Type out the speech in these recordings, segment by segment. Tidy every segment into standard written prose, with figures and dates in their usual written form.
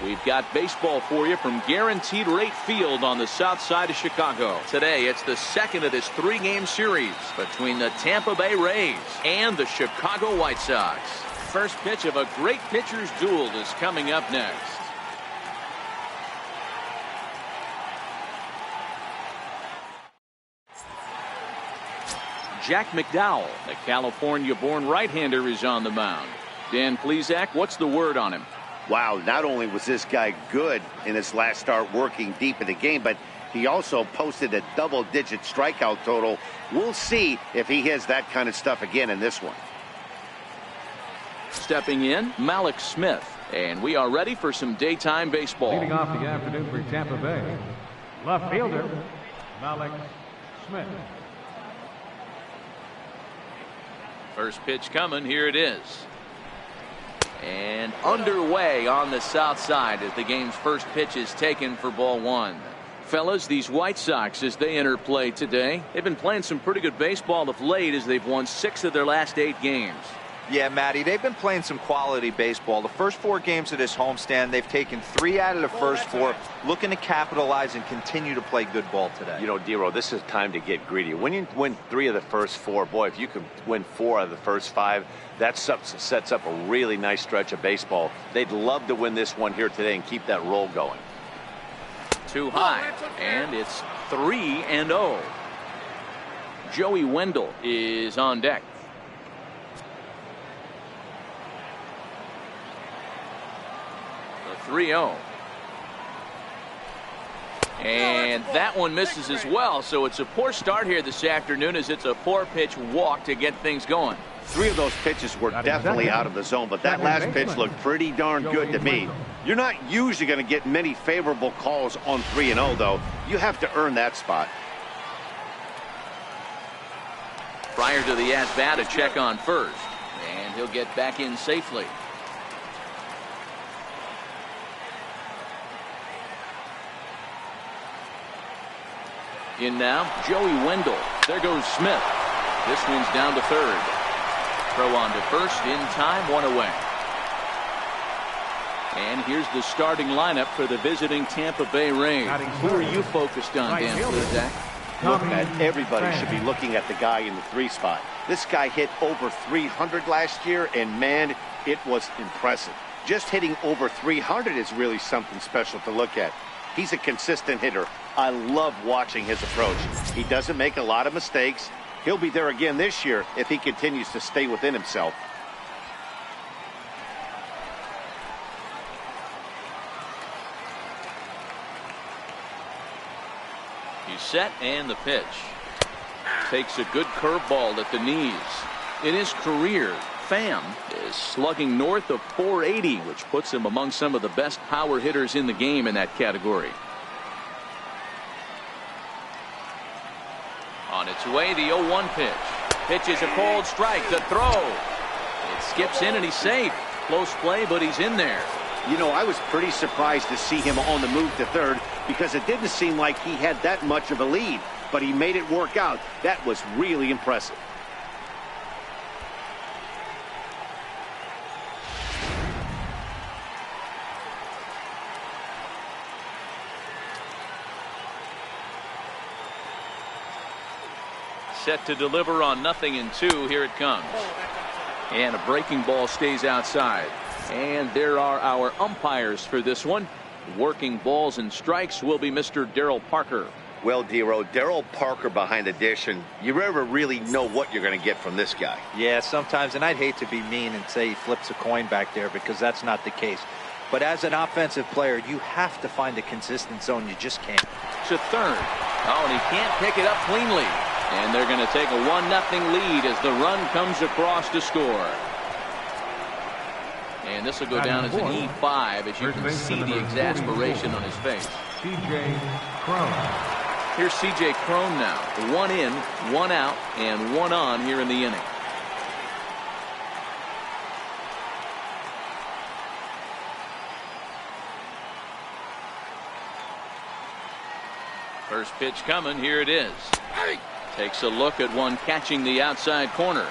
We've got baseball for you from Guaranteed Rate Field on the south side of Chicago. Today, it's the second of this three-game series between the Tampa Bay Rays and the Chicago White Sox. First pitch of a great pitcher's duel is coming up next. Jack McDowell, the California-born right-hander, is on the mound. Dan Plesac, what's the word on him? Wow, not only was this guy good in his last start working deep in the game, but he also posted a double-digit strikeout total. We'll see if he has that kind of stuff again in this one. Stepping in, Malik Smith, and we are ready for some daytime baseball. Leading off the afternoon for Tampa Bay, left fielder, Malik Smith. First pitch coming, here it is. And underway on the south side as the game's first pitch is taken for ball one. Fellas, these White Sox, as they enter play today, they've been playing some pretty good baseball of late as they've won 6 of their last 8 games. Yeah, Matty, they've been playing some quality baseball. The first 4 games of this homestand, they've taken 3 out of the first 4, looking to capitalize and continue to play good ball today. You know, Dero, this is time to get greedy. When you win 3 of the first 4, boy, if you can win 4 out of the first 5, that sets up a really nice stretch of baseball. They'd love to win this one here today and keep that roll going. Too high, and it's 3-0. Joey Wendell is on deck. The 3-0. And that one misses as well, so it's a poor start here this afternoon as it's a 4-pitch walk to get things going. 3 of those pitches were definitely out of the zone, but that last pitch looked pretty darn good to me. You're not usually going to get many favorable calls on 3-0, though. You have to earn that spot. Prior to the at-bat, a check on first, and he'll get back in safely. In now, Joey Wendell. There goes Smith. This one's down to third. Throw on to first in time, 1 away. And here's the starting lineup for the visiting Tampa Bay Rays. Who are you focused on, Dan Plesac? Look, man, everybody should be looking at the guy in the 3 spot. This guy hit over 300 last year, and man, it was impressive. Just hitting over 300 is really something special to look at. He's a consistent hitter. I love watching his approach. He doesn't make a lot of mistakes. He'll be there again this year if he continues to stay within himself. He's set, and the pitch. Takes a good curveball at the knees. In his career, Pham is slugging north of 480, which puts him among some of the best power hitters in the game in that category. On its way, the 0-1 pitch. Pitch is a cold strike. The throw. It skips in, and he's safe. Close play, but he's in there. You know, I was pretty surprised to see him on the move to third because it didn't seem like he had that much of a lead, but he made it work out. That was really impressive. Set to deliver on 0-2. Here it comes. And a breaking ball stays outside. And there are our umpires for this one. Working balls and strikes will be Mr. Darryl Parker. Well, Dero, Darryl Parker behind the dish, and you never really know what you're going to get from this guy. Yeah, sometimes, and I'd hate to be mean and say he flips a coin back there because that's not the case. But as an offensive player, you have to find a consistent zone. You just can't. To third. Oh, and he can't pick it up cleanly. And they're going to take a 1-0 lead as the run comes across to score. And this will go down as an E5 as you can see the exasperation on his face. C.J. Cron. Here's C.J. Cron now. 1 in, 1 out, and 1 on here in the inning. First pitch coming. Here it is. Takes a look at one catching the outside corner.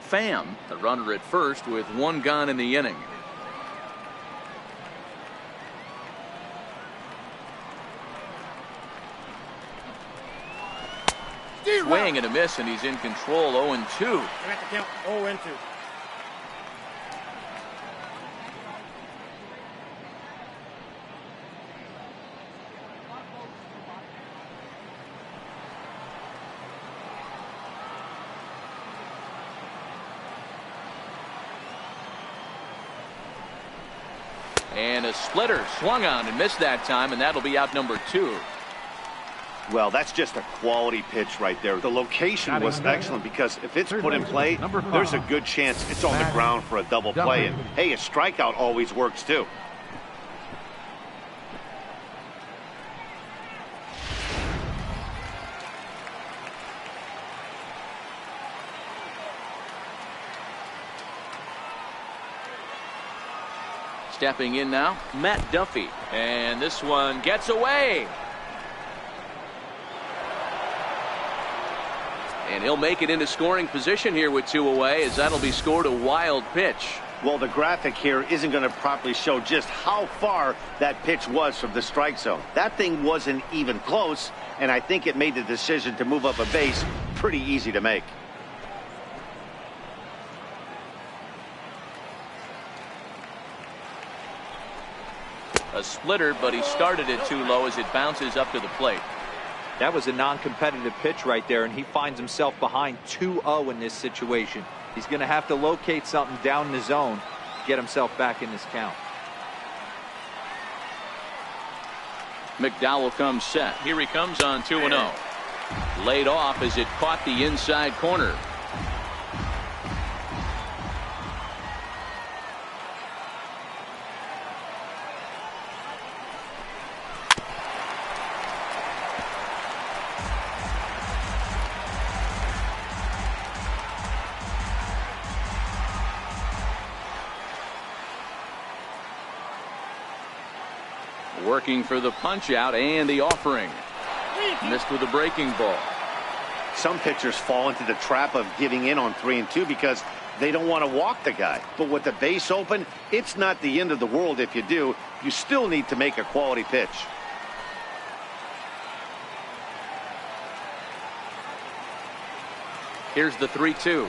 Pham, the runner at first with one gone in the inning. Swing and a miss, and he's in control. 0-2. 0-2. And a splitter swung on and missed that time, and that'll be out number 2. Well, that's just a quality pitch right there. The location was excellent because if it's put in play, there's a good chance it's on the ground for a double play. And hey, a strikeout always works too. Stepping in now, Matt Duffy. And this one gets away. And he'll make it into scoring position here with 2 away, as that'll be scored a wild pitch. Well, the graphic here isn't going to properly show just how far that pitch was from the strike zone. That thing wasn't even close, and I think it made the decision to move up a base pretty easy to make. A splitter, but he started it too low as it bounces up to the plate. That was a non-competitive pitch right there, and he finds himself behind 2-0 in this situation. He's going to have to locate something down in the zone to get himself back in this count. McDowell comes set. Here he comes on 2-0. Laid off as it caught the inside corner. Working for the punch out and the offering. Missed with a breaking ball. Some pitchers fall into the trap of giving in on 3-2 because they don't want to walk the guy. But with the base open, it's not the end of the world if you do. You still need to make a quality pitch. Here's the 3-2.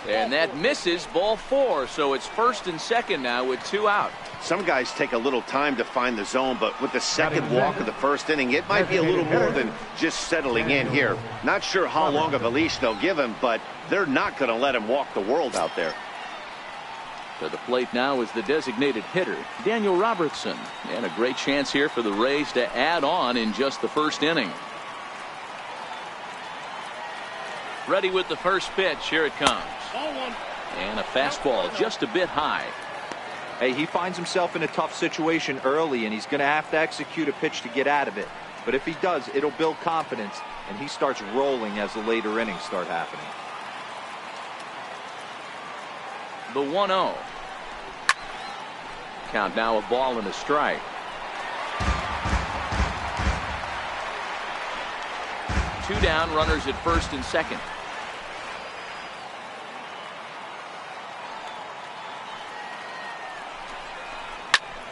And that misses, ball 4. So it's first and second now with 2 out. Some guys take a little time to find the zone, but with the second walk of the first inning, it might be a little more than just settling in here. Not sure how long of a leash they'll give him, but they're not going to let him walk the world out there. To the plate now is the designated hitter, Daniel Robertson. And a great chance here for the Rays to add on in just the first inning. Ready with the first pitch. Here it comes. And a fastball just a bit high. Hey, he finds himself in a tough situation early, and he's going to have to execute a pitch to get out of it. But if he does, it'll build confidence, and he starts rolling as the later innings start happening. The 1-0. Count now a ball and a strike. 2 down, runners at first and second.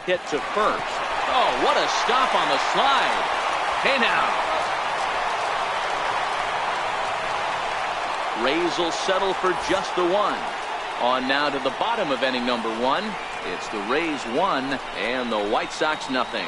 Hit to first. Oh, what a stop on the slide. Hey now. Rays will settle for just the 1. On now to the bottom of inning number 1. It's the Rays 1 and the White Sox nothing.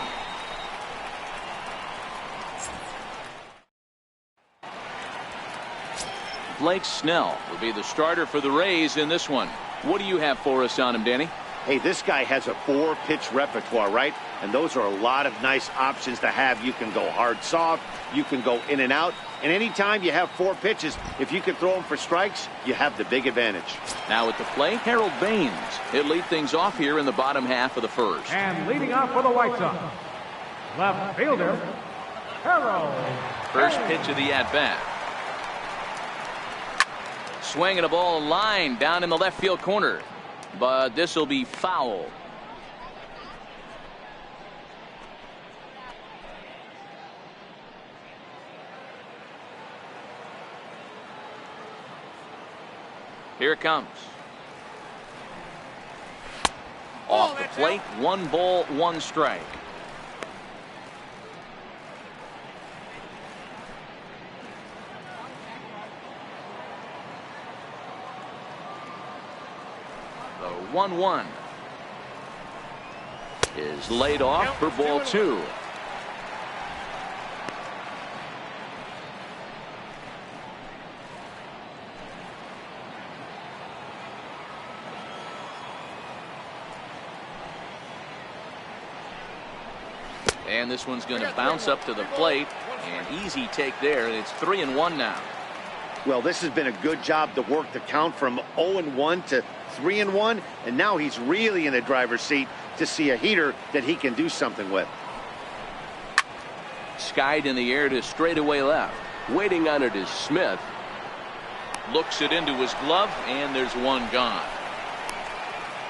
Blake Snell will be the starter for the Rays in this one. What do you have for us on him, Danny? Hey, this guy has a 4-pitch repertoire, right? And those are a lot of nice options to have. You can go hard, soft. You can go in and out. And anytime you have 4 pitches, if you can throw them for strikes, you have the big advantage. Now at the plate, Harold Baines. He'll lead things off here in the bottom half of the first. And leading off for the White Sox, left fielder, Harold. First pitch of the at-bat. Swinging a ball line down in the left field corner. But this will be foul. Here it comes. Off the plate, 1 ball, 1 strike. The 1-1 is laid off for ball 2. And this one's going to bounce up to the plate. An easy take there. And it's 3-1 now. Well, this has been a good job to work the count from 0-1 to 3-1. And now he's really in the driver's seat to see a heater that he can do something with. Skied in the air to straightaway left. Waiting on it is Smith. Looks it into his glove, and there's one gone.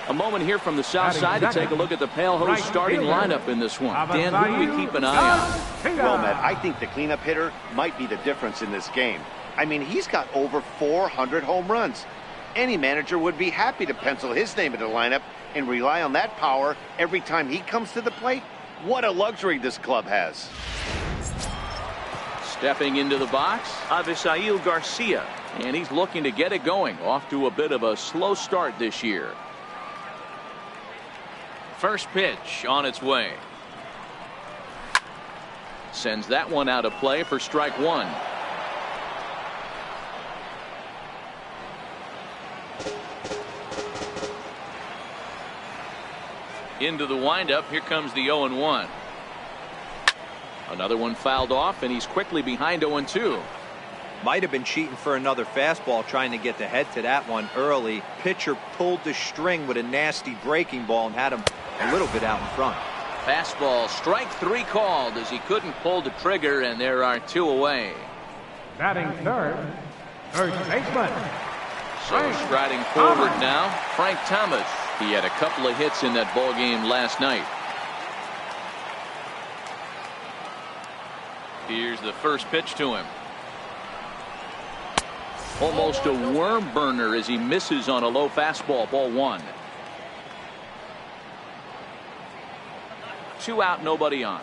A moment here from the south side to take a look at the Pale Host starting lineup in this one. Dan, who do we keep an eye on? Well, Matt, I think the cleanup hitter might be the difference in this game. I mean, he's got over 400 home runs. Any manager would be happy to pencil his name in the lineup and rely on that power every time he comes to the plate. What a luxury this club has. Stepping into the box, Avisail Garcia. And he's looking to get it going. Off to a bit of a slow start this year. First pitch on its way. Sends that one out of play for strike 1. Into the windup. Here comes the 0-1. Another one fouled off, and he's quickly behind 0-2. Might have been cheating for another fastball, trying to get the head to that one early. Pitcher pulled the string with a nasty breaking ball and had him a little bit out in front. Fastball, strike 3 called as he couldn't pull the trigger, and there are 2 away. Batting third baseman. So striding forward now, Frank Thomas. He had a couple of hits in that ball game last night. Here's the first pitch to him. Almost a worm burner as he misses on a low fastball. Ball 1. 2 out, nobody on.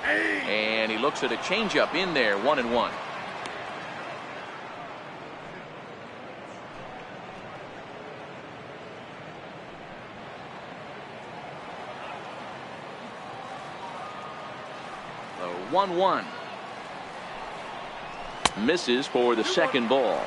And he looks at a changeup in there. 1-1. The 1-1 misses for the second ball.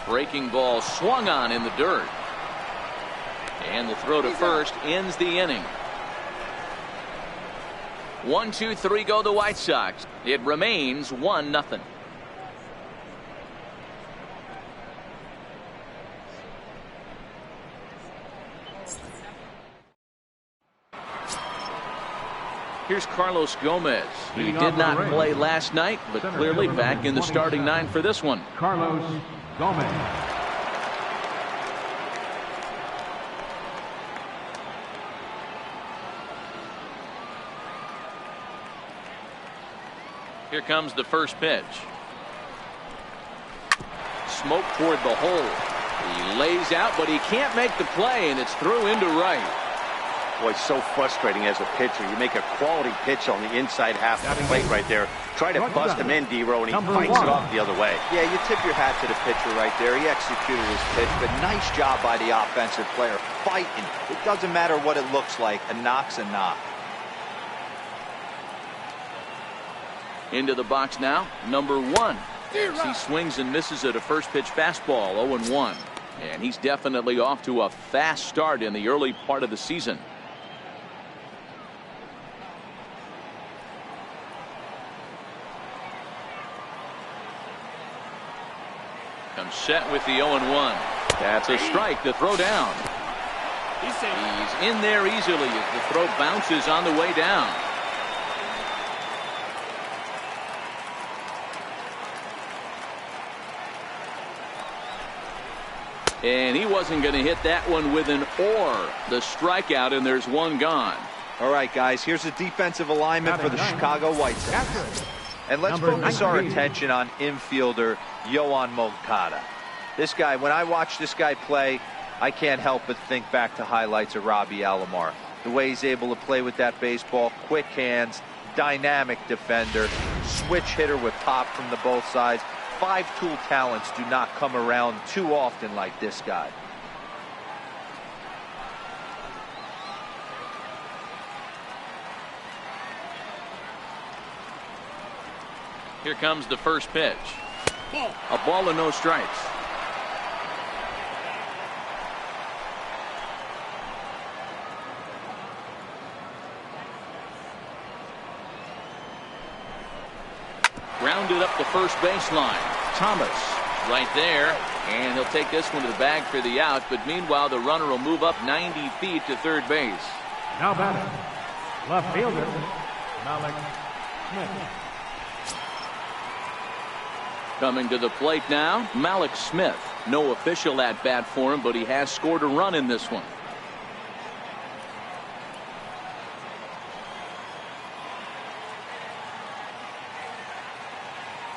Breaking ball swung on in the dirt. And the throw to first ends the inning. 1, 2, 3 go the White Sox. It remains 1-0. Here's Carlos Gomez. He did not play last night, but clearly back in the starting 9 for this one. Carlos Gomez. Here comes the first pitch. Smoke toward the hole. He lays out, but he can't make the play, and it's through into right. Boy, it's so frustrating as a pitcher. You make a quality pitch on the inside half of the plate right there. Try to bust him in, D-Row, and he fights it off the other way. Yeah, you tip your hat to the pitcher right there. He executed his pitch, but nice job by the offensive player. Fighting. It doesn't matter what it looks like. A knock's a knock. Into the box now, number 1. He swings and misses at a first pitch fastball, 0-1. And he's definitely off to a fast start in the early part of the season. Comes set with the 0-1. That's a strike to throw down. He's in there easily as the throw bounces on the way down. And he wasn't going to hit that one with an or. The strikeout, and there's one gone. All right, guys, here's a defensive alignment for the Chicago White Sox. And let's focus our attention on infielder Yoan Moncada. This guy, when I watch this guy play, I can't help but think back to highlights of Robbie Alomar. The way he's able to play with that baseball, quick hands, dynamic defender, switch hitter with pop from the both sides. Five-tool talents do not come around too often like this guy. Here comes the first pitch. A ball and no strikes. Grounded up the first baseline. Thomas right there, and he'll take this one to the bag for the out, but meanwhile the runner will move up 90 feet to third base. Now batting, left fielder, Malik Smith. Coming to the plate now, Malik Smith. No official at bat for him, but he has scored a run in this one.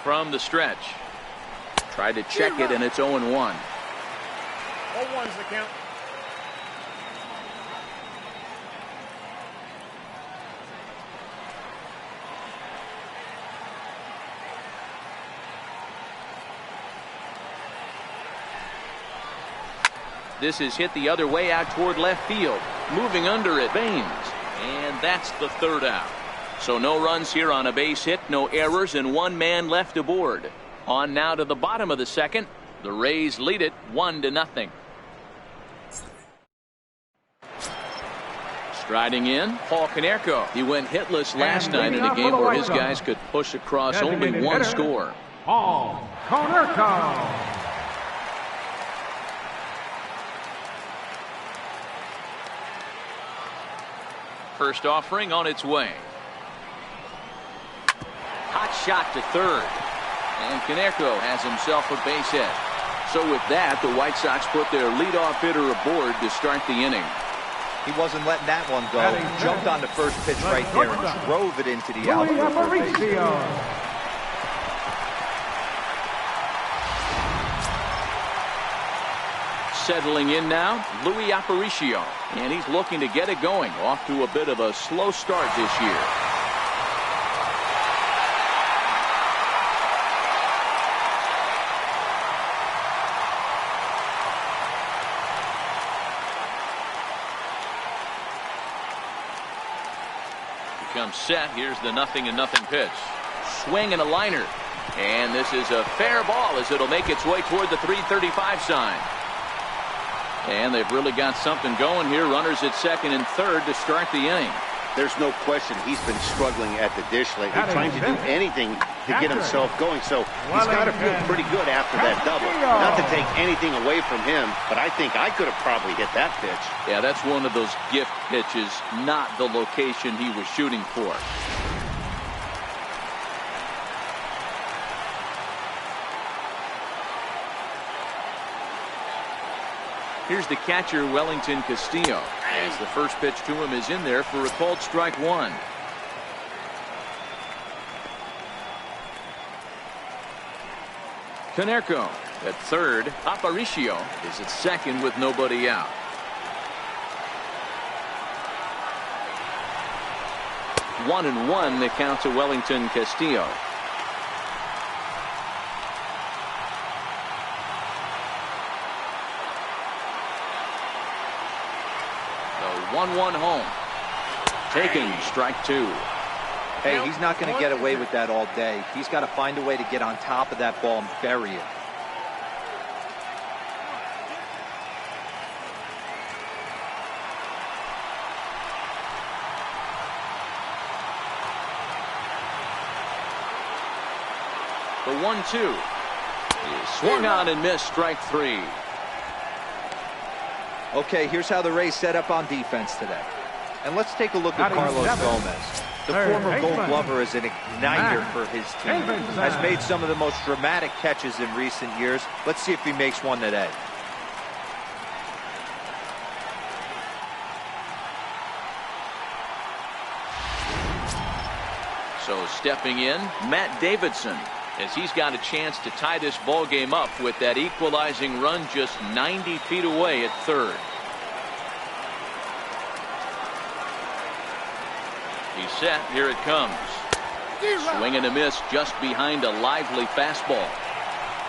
From the stretch. Tried to check it, and it's 0-1. 0-1's the count. This is hit the other way out toward left field. Moving under it, Baines. And that's the third out. So no runs here on a base hit, no errors, and one man left aboard. On now to the bottom of the second. The Rays lead it 1-0. Striding in, Paul Konerko. He went hitless last night in a game where his guys could push across only one score. Paul Konerko. First offering on its way. Hot shot to third. And Konerko has himself a base hit. So with that, the White Sox put their leadoff hitter aboard to start the inning. He wasn't letting that one go. Jumped on the first pitch right there and drove it into the outfield. Settling in now, Luis Aparicio. And he's looking to get it going. Off to a bit of a slow start this year. Comes set. Here's the 0-0 pitch. Swing and a liner. And this is a fair ball as it'll make its way toward the 335 sign. And they've really got something going here. Runners at second and third to start the inning. There's no question he's been struggling at the dish lately, trying to do anything to get himself going. So he's got to feel pretty good after that double. Not to take anything away from him, but I think I could have probably hit that pitch. Yeah, that's one of those gift pitches, not the location he was shooting for. Here's the catcher, Wellington Castillo, as the first pitch to him is in there for a called strike one. Konerko at third. Aparicio is at second with nobody out. One and one, the count to Wellington Castillo. The 1-1 home. Taking strike two. Hey, he's not going to get away with that all day. He's got to find a way to get on top of that ball and bury it. The 1-2. He swung on and missed, strike 3. Okay, here's how the Rays set up on defense today. And let's take a look at Carlos Gomez. The former Gold Glover is an igniter for his team. Has made some of the most dramatic catches in recent years. Let's see if he makes one today. So stepping in, Matt Davidson, as he's got a chance to tie this ball game up with that equalizing run just 90 feet away at third. He's set. Here it comes. Swing and a miss just behind a lively fastball.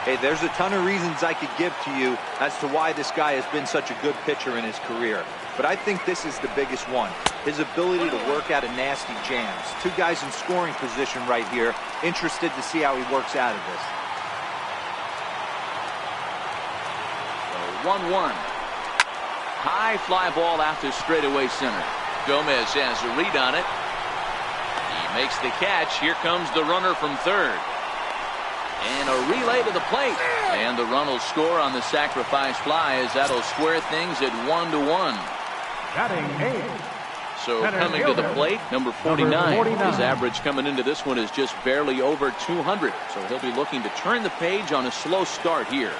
Hey, there's a ton of reasons I could give to you as to why this guy has been such a good pitcher in his career. But I think this is the biggest one. His ability to work out of nasty jams. Two guys in scoring position right here. Interested to see how he works out of this. 1-1. High fly ball out to straightaway center. Gomez has a read on it. He makes the catch. Here comes the runner from third. And a relay to the plate. And the run will score on the sacrifice fly as that'll square things at 1-1. Batting 8. So coming to the plate, number 49. His average coming into this one is just barely over 200. So he'll be looking to turn the page on a slow start here.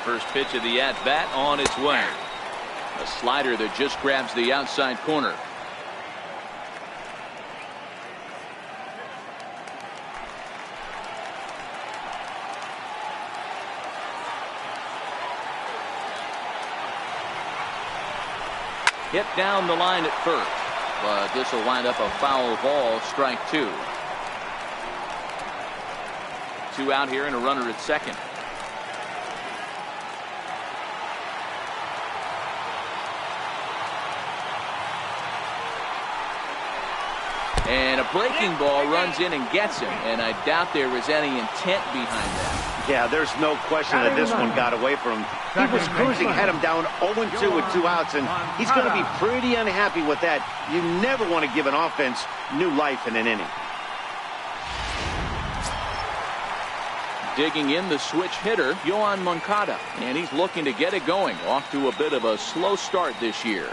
First pitch of the at-bat on its way. A slider that just grabs the outside corner. Hit down the line at first, but this will wind up a foul ball, strike 2. 2 out here and a runner at second. And a breaking ball runs in and gets him, and I doubt there was any intent behind that. Yeah, there's no question that this one got away from him. He was cruising, had him down 0-2 with 2 outs, and he's going to be pretty unhappy with that. You never want to give an offense new life in an inning. Digging in the switch hitter, Yoan Moncada, and he's looking to get it going. Off to a bit of a slow start this year.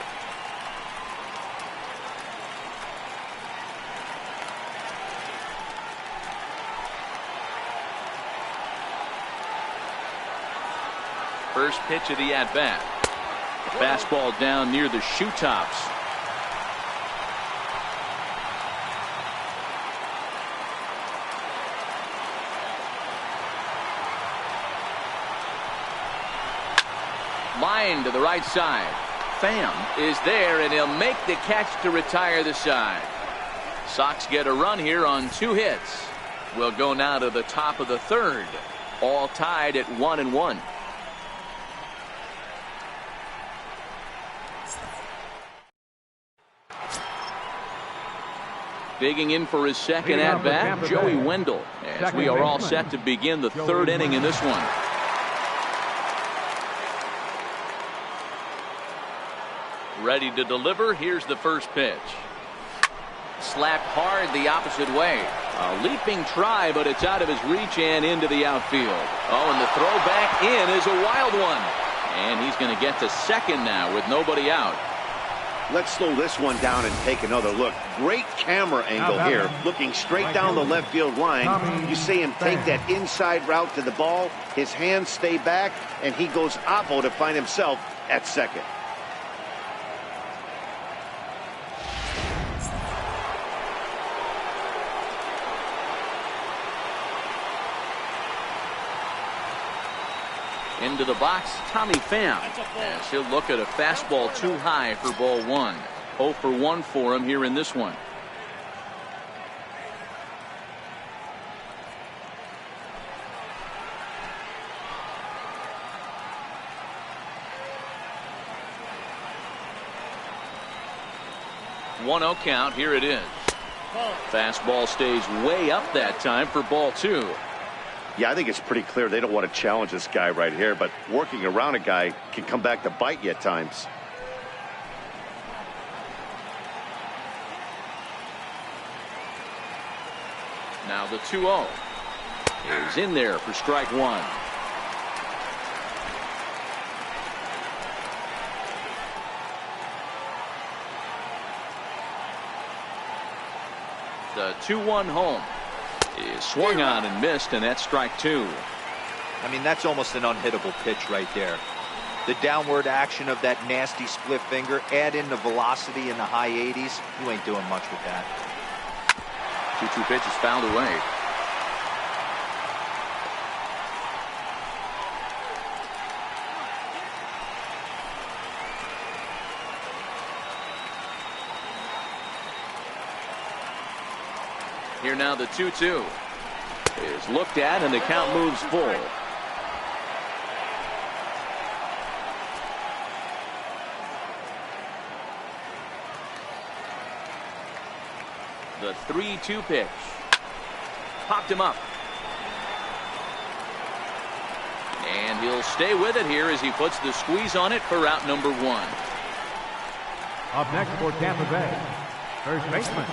First pitch of the at-bat. Fastball down near the shoe tops. Line to the right side. Pham is there, and he'll make the catch to retire the side. Sox get a run here on 2 hits. We'll go now to the top of the third. All tied at 1-1. Digging in for his second at-bat, Joey Wendell, as we are all set to begin the third inning in this one. Ready to deliver. Here's the first pitch. Slapped hard the opposite way. A leaping try, but it's out of his reach and into the outfield. Oh, and the throw back in is a wild one. And he's going to get to second now with nobody out. Let's slow this one down and take another look. Great camera angle here, looking straight down the left field line. You see him take that inside route to the ball. His hands stay back, and he goes oppo to find himself at second. Into the box, Tommy Pham, as he'll look at a fastball too high for ball 1. 0 for 1 for him here in this one. One-0 count. Here it is. Fastball stays way up that time for ball 2. Yeah, I think it's pretty clear they don't want to challenge this guy right here, but working around a guy can come back to bite you at times. Now the 2-0. is in there for strike one. The 2-1 home is swung on and missed, and that's strike two. I mean, that's almost an unhittable pitch right there. The downward action of that nasty split finger, add in the velocity in the high 80s, you ain't doing much with that. 2-2 pitch is fouled away. Here now the 2-2 is looked at, and the count moves full. The 3-2 pitch popped him up, and he'll stay with it here as he puts the squeeze on it for out number one. Up next for Tampa Bay, first baseman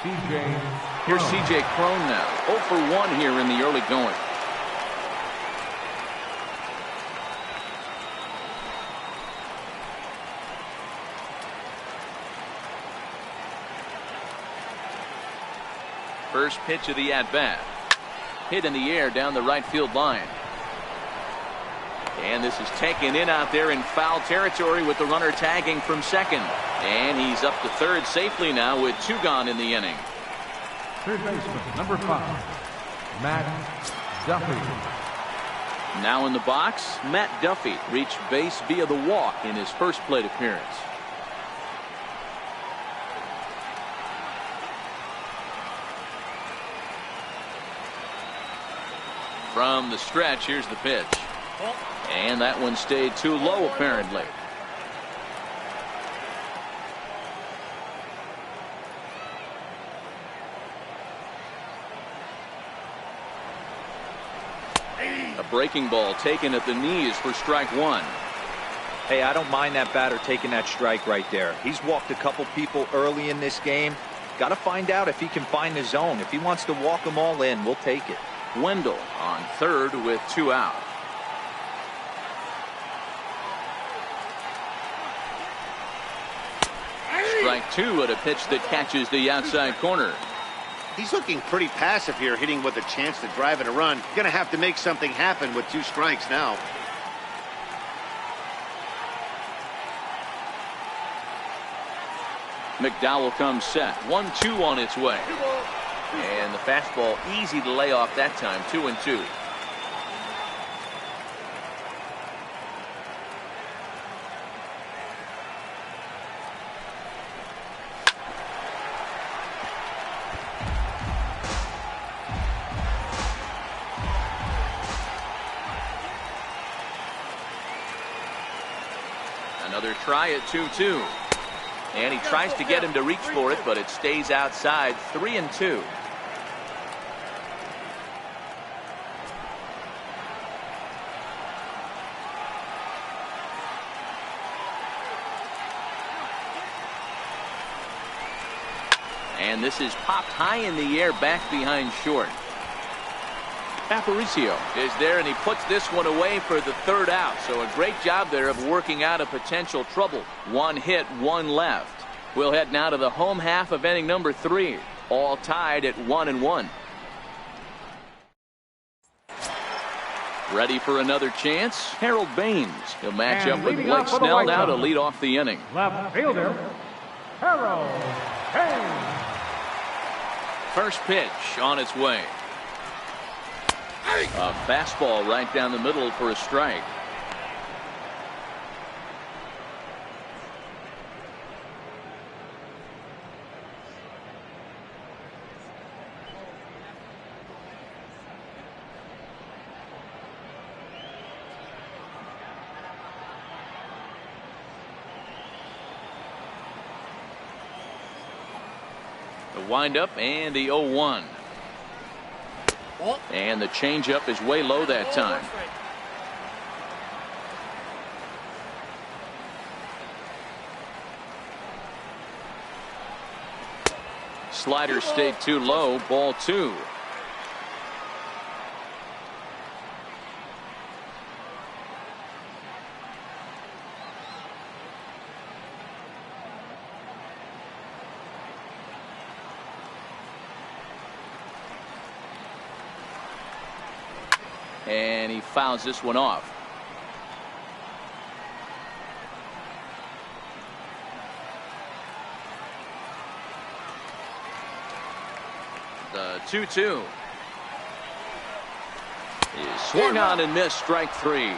C.J. Here's C.J. Cron now, 0 for 1 here in the early going. First pitch of the at-bat. Hit in the air down the right field line. And this is taken in out there in foul territory with the runner tagging from second. And he's up to third safely now with 2 gone in the inning. Third baseman, number 5, Matt Duffy. Now in the box, Matt Duffy reached base via the walk in his first plate appearance. From the stretch, here's the pitch. And that one stayed too low, apparently. A breaking ball taken at the knees for strike one. Hey, I don't mind that batter taking that strike right there. He's walked a couple people early in this game. Got to find out if he can find the zone. If he wants to walk them all in, we'll take it. Wendell on third with 2 out. Strike two at a pitch that catches the outside corner. He's looking pretty passive here, hitting with a chance to drive in a run. Gonna have to make something happen with 2 strikes now. McDowell comes set. 1-2 on its way. And the fastball easy to lay off that time. 2-2. Another try at 2-2. And he tries to get him to reach for it, but it stays outside. 3-2. And this is popped high in the air back behind short. Aparicio is there, and he puts this one away for the 3rd out. So a great job there of working out a potential trouble. 1 hit, 1 left. We'll head now to the home half of inning number 3. All tied at 1-1. Ready for another chance? Harold Baines. He'll match up with Blake Snell now to lead off the inning. Left fielder, Harold Baines. First pitch on its way. A fastball right down the middle for a strike. The windup and the 0-1. And the changeup is way low that time. Slider stayed too low. Ball 2. And he fouls this one off. The 2-2 is swung on and missed. Strike three.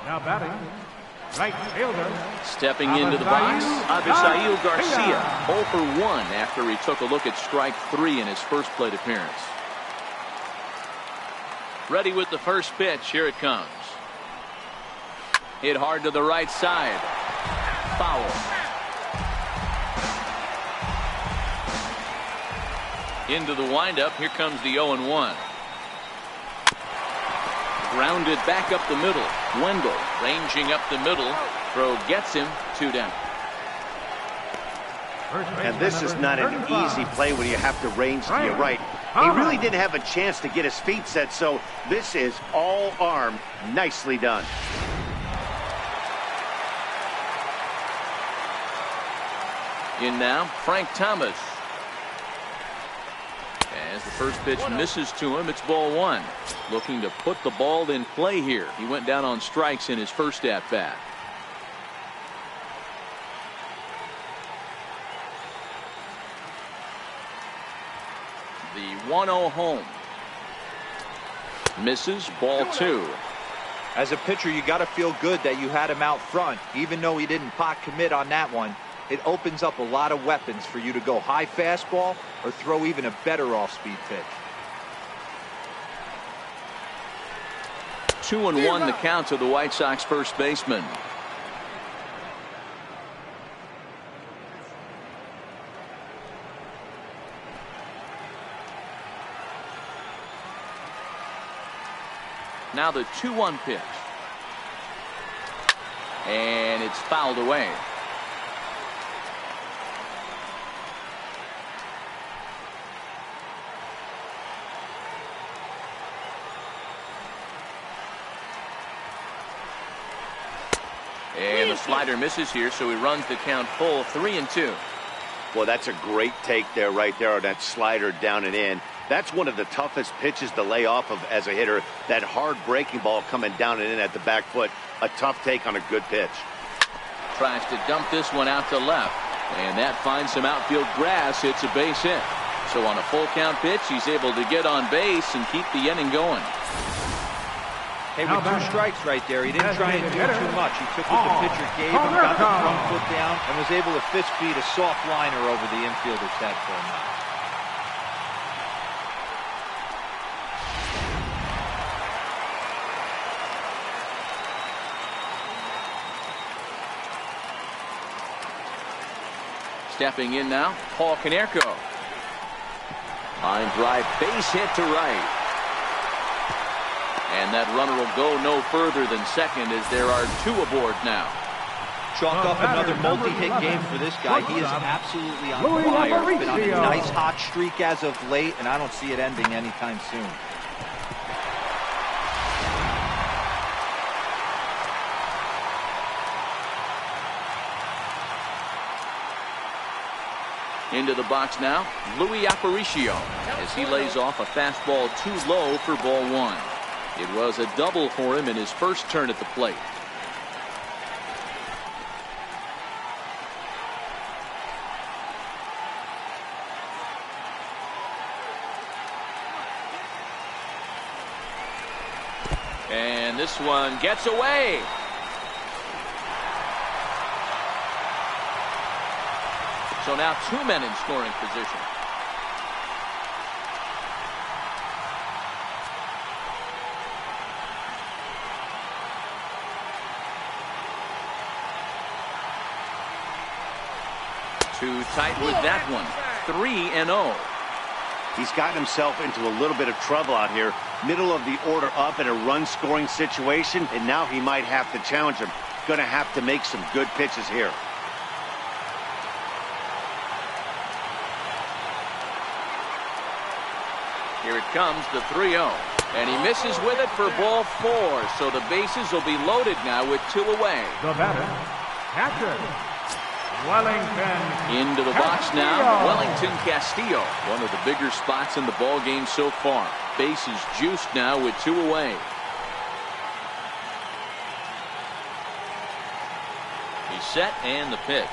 Now batting, right fielder. Stepping into the box, Abisail Garcia, 0 for 1 after he took a look at strike three in his first plate appearance. Ready with the first pitch. Here it comes. Hit hard to the right side. Foul. Into the windup. Here comes the 0-1. Grounded back up the middle. Wendell ranging up the middle. Throw gets him. 2 down. And this is not an easy play when you have to range to your right. He really didn't have a chance to get his feet set, so this is all arm. Nicely done. In now, Frank Thomas. As the first pitch misses to him, it's ball one. Looking to put the ball in play here. He went down on strikes in his first at bat. The 1-0 home. Misses. Ball two. As a pitcher, you got to feel good that you had him out front. Even though he didn't pot commit on that one, it opens up a lot of weapons for you to go high fastball or throw even a better off-speed pitch. 2-1 the count to the White Sox first baseman. Now the 2-1 pitch. And it's fouled away. And the slider misses here, so he runs the count full. 3-2. Well, that's a great take there, right there, on that slider down and in. That's one of the toughest pitches to lay off of as a hitter. That hard breaking ball coming down and in at the back foot. A tough take on a good pitch. Tries to dump this one out to left. And that finds some outfield grass. Hits a base hit. So on a full count pitch, he's able to get on base and keep the inning going. Hey, with 2 strikes right there, he didn't try and do too much. He took what the pitcher gave him, got the front foot down, and was able to fist feed a soft liner over the infielder's head for a moment. Stepping in now, Paul Konerko. Line drive, base hit to right. And that runner will go no further than second as there are 2 aboard now. Chalk up another multi-hit game for this guy. He is absolutely on fire. Been on a nice hot streak as of late, and I don't see it ending anytime soon. Into the box now, Luis Aparicio, as he lays off a fastball too low for ball one. It was a double for him in his first turn at the plate. And this one gets away. So now 2 men in scoring position. Too tight with that one. 3-0. He's gotten himself into a little bit of trouble out here. Middle of the order up in a run-scoring situation, and now he might have to challenge him. Going to have to make some good pitches here. Here it comes, the 3-0. And he misses with it for ball 4. So the bases will be loaded now with 2 away. The batter, catcher, Wellington. Into the box now, Wellington Castillo. One of the bigger spots in the ball game so far. Bases juiced now with 2 away. He's set and the pitch.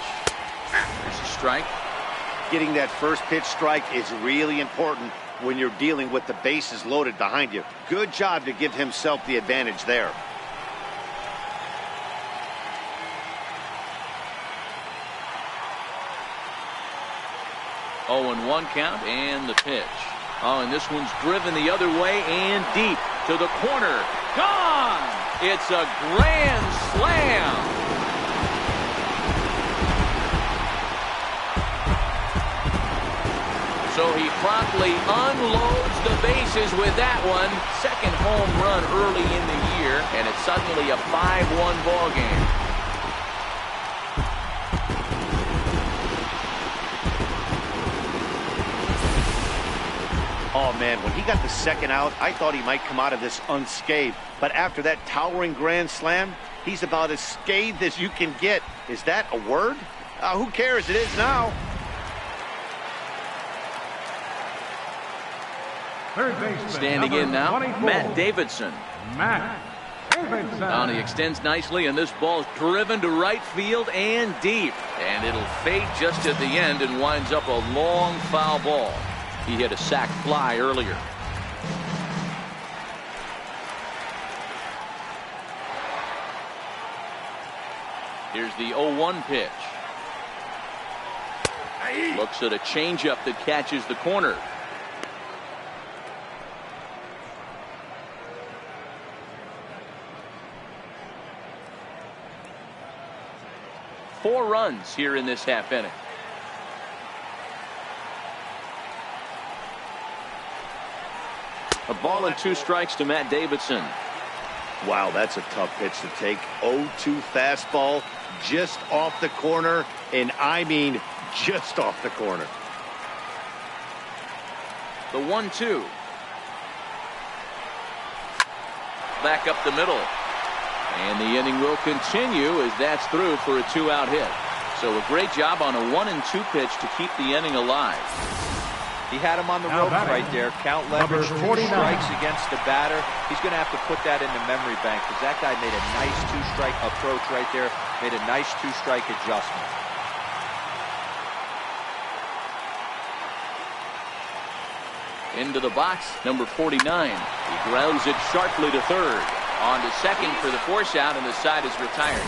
There's a strike. Getting that first pitch strike is really important when you're dealing with the bases loaded behind you. Good job to give himself the advantage there. 0-1 count and the pitch. Oh, and this one's driven the other way and deep to the corner. Gone! It's a grand slam. So he promptly unloads the bases with that one. Second home run early in the year, and it's suddenly a 5-1 ball game. Oh, man, when he got the second out, I thought he might come out of this unscathed. But after that towering grand slam, he's about as scathed as you can get. Is that a word? Who cares? It is now. Third baseman, standing in now, 24. Matt Davidson. Matt Davidson. Down, he extends nicely, and this ball's driven to right field and deep. And it'll fade just at the end and winds up a long foul ball. He hit a sac fly earlier. Here's the 0-1 pitch. Looks at a changeup that catches the corner. Four runs here in this half inning. A ball and 2 strikes to Matt Davidson. Wow, that's a tough pitch to take. 0-2 fastball just off the corner, and I mean just off the corner. The 1-2. Back up the middle. And the inning will continue as that's through for a 2-out hit. So a great job on a 1-2 pitch to keep the inning alive. He had him on the ropes right there. Count leverage, 2 strikes against the batter. He's going to have to put that in the memory bank because that guy made a nice 2-strike approach right there. Made a nice 2-strike adjustment. Into the box, number 49. He grounds it sharply to third. On to second for the force out, and the side is retired.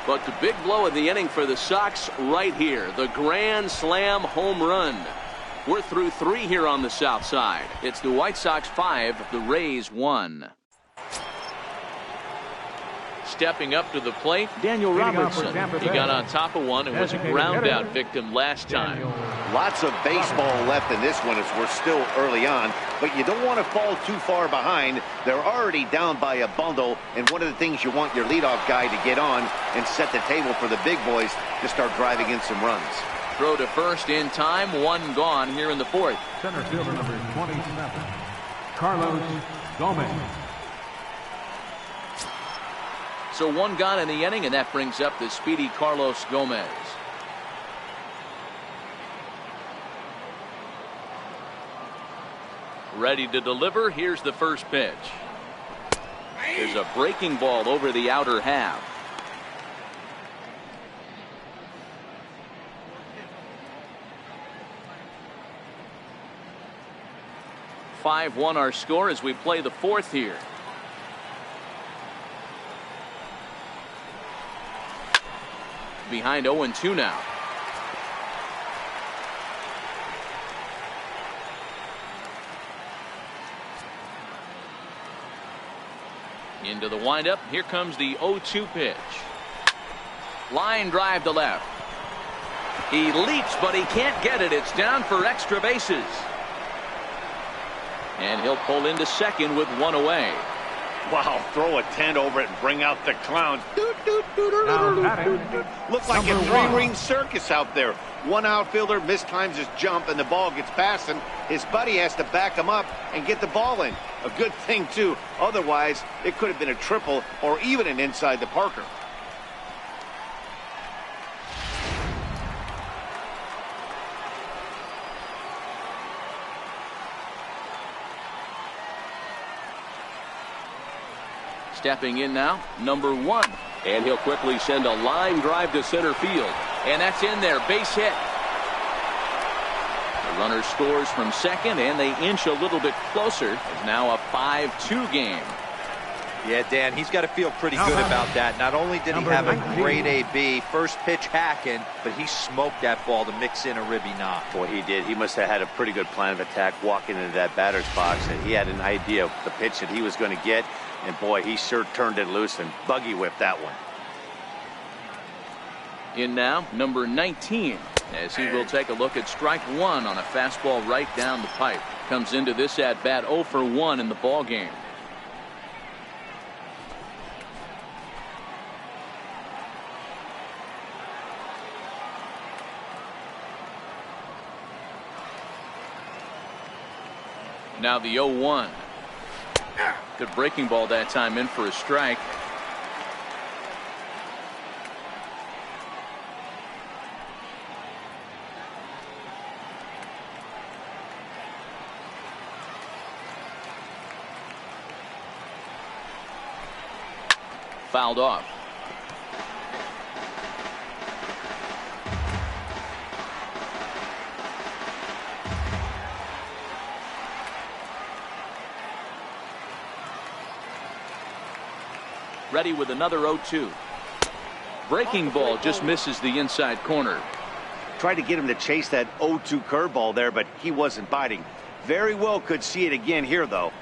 But the big blow of the inning for the Sox right here. The grand slam home run. We're through 3 here on the south side. It's the White Sox 5, the Rays 1. Stepping up to the plate, Daniel Robertson. He got on top of one and was a ground out victim last time. Lots of baseball left in this one as we're still early on, but you don't want to fall too far behind. They're already down by a bundle, and one of the things you want your leadoff guy to get on and set the table for the big boys to start driving in some runs. Throw to first in time, 1 gone here in the 4th. Center fielder number 27, Carlos Gomez. So 1 gone in the inning, and that brings up the speedy Carlos Gomez. Ready to deliver. Here's the first pitch. There's a breaking ball over the outer half. (5-1) our score as we play the 4th here. Behind 0-2 now. Into the windup. Here comes the 0-2 pitch. Line drive to left. He leaps, but he can't get it. It's down for extra bases. And he'll pull into second with 1 away. Wow, throw a tent over it and bring out the clowns. Looks like a 3-ring circus out there. One outfielder mistimes his jump and the ball gets past him. His buddy has to back him up and get the ball in. A good thing, too. Otherwise, it could have been a triple or even an inside the Parker. Stepping in now, number 1. And he'll quickly send a line drive to center field. And that's in there, base hit. The runner scores from second, and they inch a little bit closer. It's now a 5-2 game. Yeah, Dan, he's got to feel pretty good about that. Not only did he have a great AB, first pitch hacking, but he smoked that ball to mix in a ribby knock. Boy, he did. He must have had a pretty good plan of attack walking into that batter's box, and he had an idea of the pitch that he was going to get, and boy, he sure turned it loose and buggy whipped that one. In now, number 19, as he will take a look at strike 1 on a fastball right down the pipe. Comes into this at bat 0 for 1 in the ball game. Now the 0-1. Good breaking ball that time, in for a strike. Fouled off. Ready with another 0-2. Breaking ball just misses the inside corner. Tried to get him to chase that 0-2 curveball there, but he wasn't biting. Very well could see it again here, though.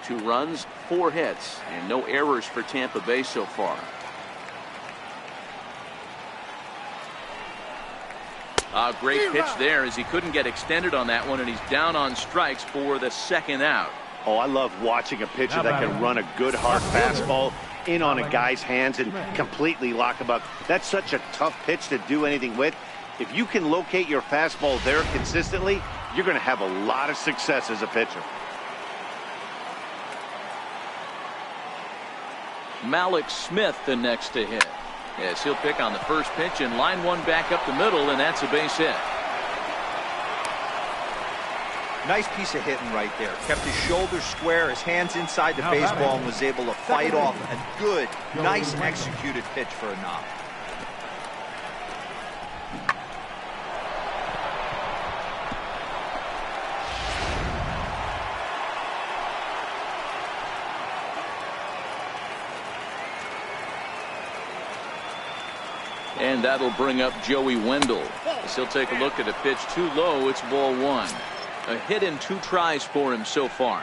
2 runs, 4 hits, and no errors for Tampa Bay so far. A great pitch there, as he couldn't get extended on that one, and he's down on strikes for the second out. Oh, I love watching a pitcher that can run a good hard fastball in on a guy's hands and completely lock him up. That's such a tough pitch to do anything with. If you can locate your fastball there consistently, you're going to have a lot of success as a pitcher. Malik Smith the next to hit. Yes, he'll pick on the first pitch and line one back up the middle, and that's a base hit. Nice piece of hitting right there. Kept his shoulders square, his hands inside the baseball, and was able to fight off a good, nice executed pitch for a knock. And that'll bring up Joey Wendell. As he'll take a look at a pitch too low. It's ball 1. A hit in 2 tries for him so far.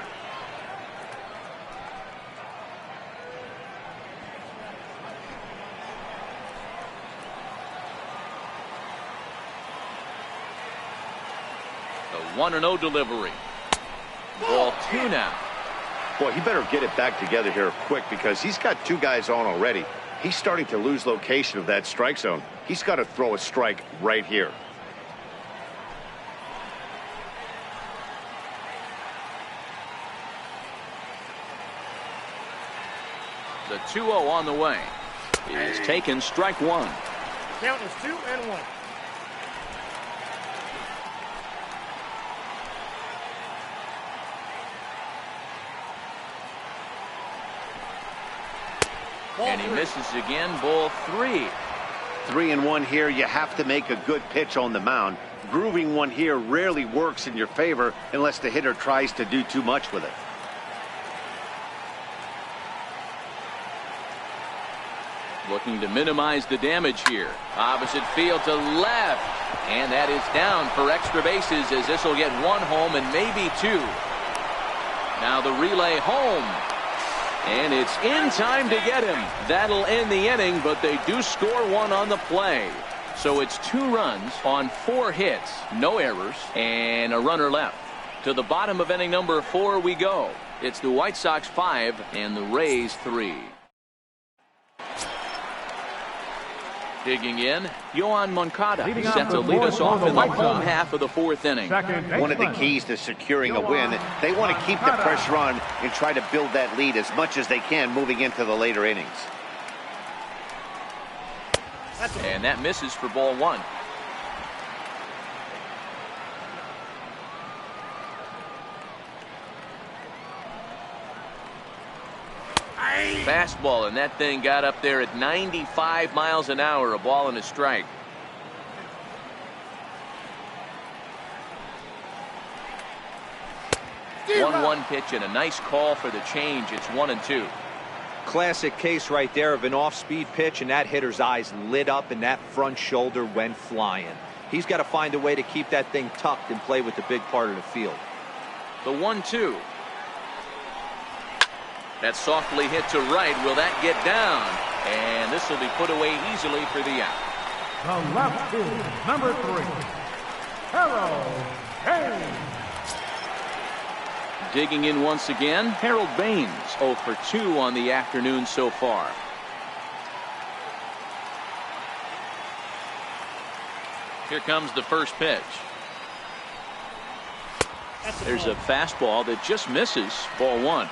The 1-0 delivery. Ball 2 now. Boy, he better get it back together here quick, because he's got 2 guys on already. He's starting to lose location of that strike zone. He's got to throw a strike right here. The 2-0 on the way. He's taken strike 1. Count is 2-1. And he misses again. Ball 3. 3-1 here. You have to make a good pitch on the mound. Grooving one here rarely works in your favor unless the hitter tries to do too much with it. Looking to minimize the damage here. Opposite field to left. And that is down for extra bases, as this will get 1 home and maybe 2. Now the relay home. And it's in time to get him. That'll end the inning, but they do score 1 on the play. So it's 2 runs on 4 hits, no errors, and a runner left. To the bottom of inning number 4 we go. It's the White Sox 5 and the Rays 3. Digging in, Yoan Moncada set to lead us off in the home half of the 4th inning. One of the keys to securing a win, they want to keep the pressure on and try to build that lead as much as they can moving into the later innings. And that misses for ball 1. Fastball, and that thing got up there at 95 miles an hour, a ball and a strike. One pitch and a nice call for the change. It's 1-2. Classic case right there of an off-speed pitch, and that hitter's eyes lit up and that front shoulder went flying. He's got to find a way to keep that thing tucked and play with the big part of the field. The 1-2. That's softly hit to right. Will that get down? And this will be put away easily for the out. The left field, number 3, Harold Baines. Digging in once again, Harold Baines, 0 for 2 on the afternoon so far. Here comes the first pitch. There's a fastball that just misses. Ball 1.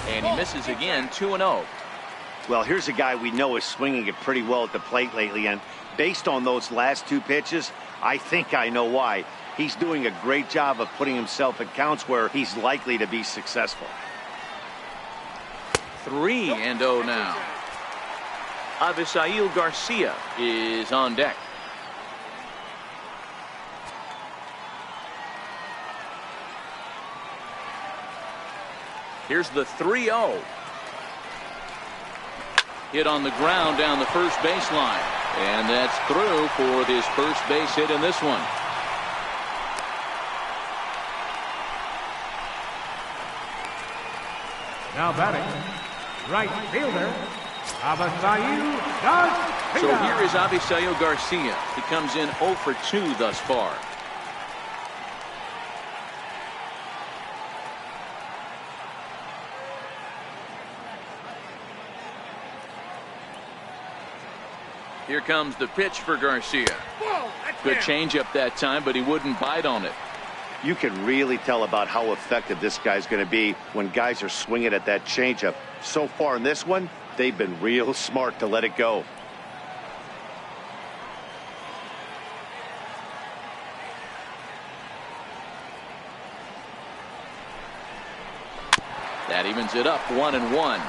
And he misses again. 2-0. Well, here's a guy we know is swinging it pretty well at the plate lately, and based on those last 2 pitches, I think I know why. He's doing a great job of putting himself in counts where he's likely to be successful. 3-0 now. Avisail Garcia is on deck. Here's the 3-0. Hit on the ground down the first baseline. And that's through for his first base hit in this one. Now batting, right fielder, Avisail Garcia. So here is Avisail Garcia. He comes in 0 for 2 thus far. Here comes the pitch for Garcia. Good changeup that time, but he wouldn't bite on it. You can really tell about how effective this guy's going to be when guys are swinging at that changeup. So far in this one, they've been real smart to let it go. That evens it up 1-1.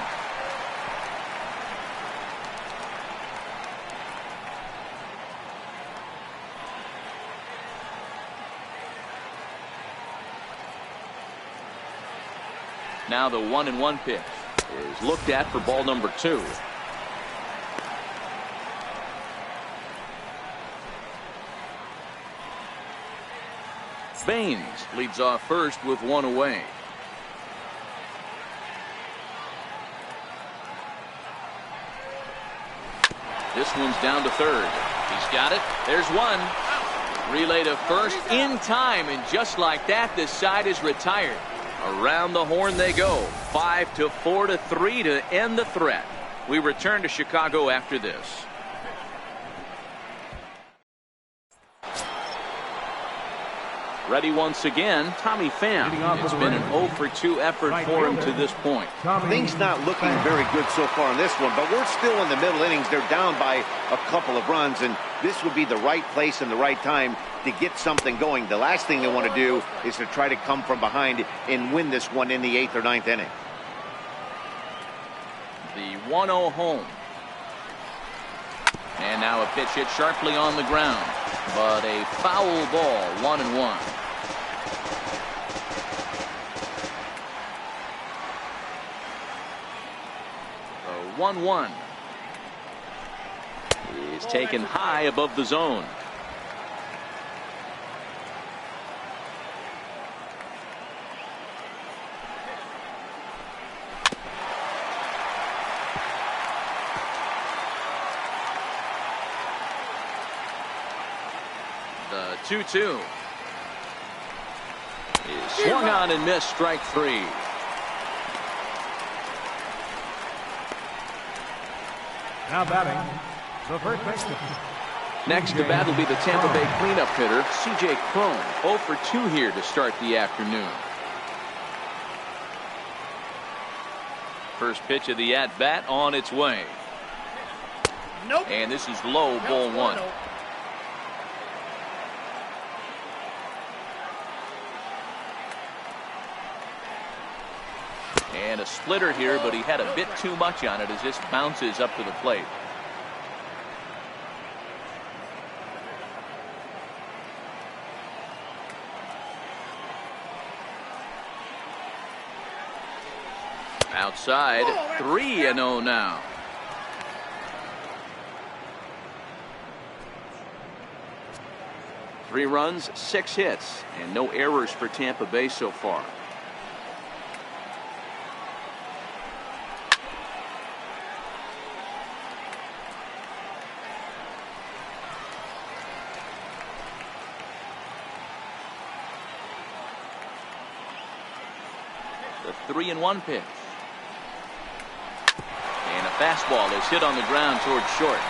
Now the 1-1 pitch is looked at for ball number 2. Baines leads off first with 1 away. This one's down to third. He's got it. There's 1. Relay to first in time, and just like that, this side is retired. Around the horn they go. 5-4-3 to end the threat. We return to Chicago after this. Ready once again, Tommy Pham. It's been an 0 for 2 effort for him to this point. Things not looking very good so far in this one, but we're still in the middle innings. They're down by a couple of runs, and this would be the right place and the right time to get something going. The last thing they want to do is to try to come from behind and win this one in the 8th or 9th inning. The 1-0 home. And now a pitch hit sharply on the ground, but a foul ball. 1-1. The 1-1 is taken high above the zone. The 2-2 is swung on and missed. Strike 3. Now batting, the first baseman. Next to bat will be the Tampa Bay cleanup hitter, C.J. Cron. 0 for 2 here to start the afternoon. First pitch of the at-bat on its way. Nope. And this is low, ball 1. And a splitter here, but he had a bit too much on it as this bounces up to the plate. Outside, 3-0 now. Three runs, 6 hits, and no errors for Tampa Bay so far. The 3-1 pitch. And a fastball is hit on the ground towards short.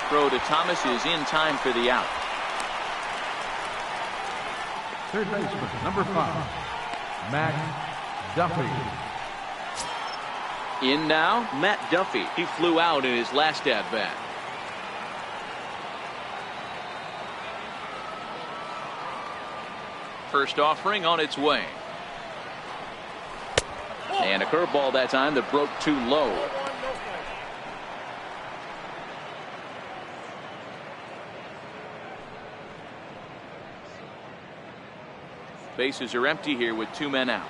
Throw to Thomas is in time for the out. Third baseman, number 5, Matt Duffy. In now, Matt Duffy. He flew out in his last at-bat. First offering on its way. And a curveball that time that broke too low. Bases are empty here with 2 men out.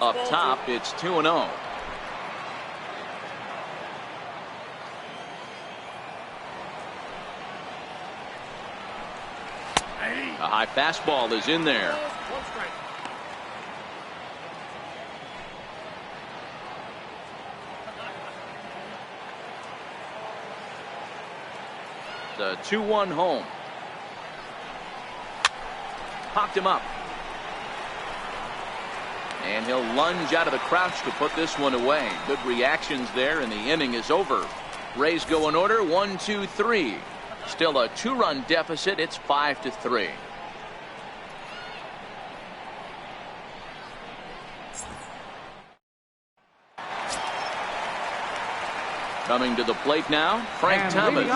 Up top, it's 2-0. A high fastball is in there. The 2-1 home. Popped him up. And he'll lunge out of the crouch to put this one away. Good reactions there, and the inning is over. Rays go in order, 1, 2, 3. Still a 2-run deficit. It's 5-3. Coming to the plate now, Frank Thomas.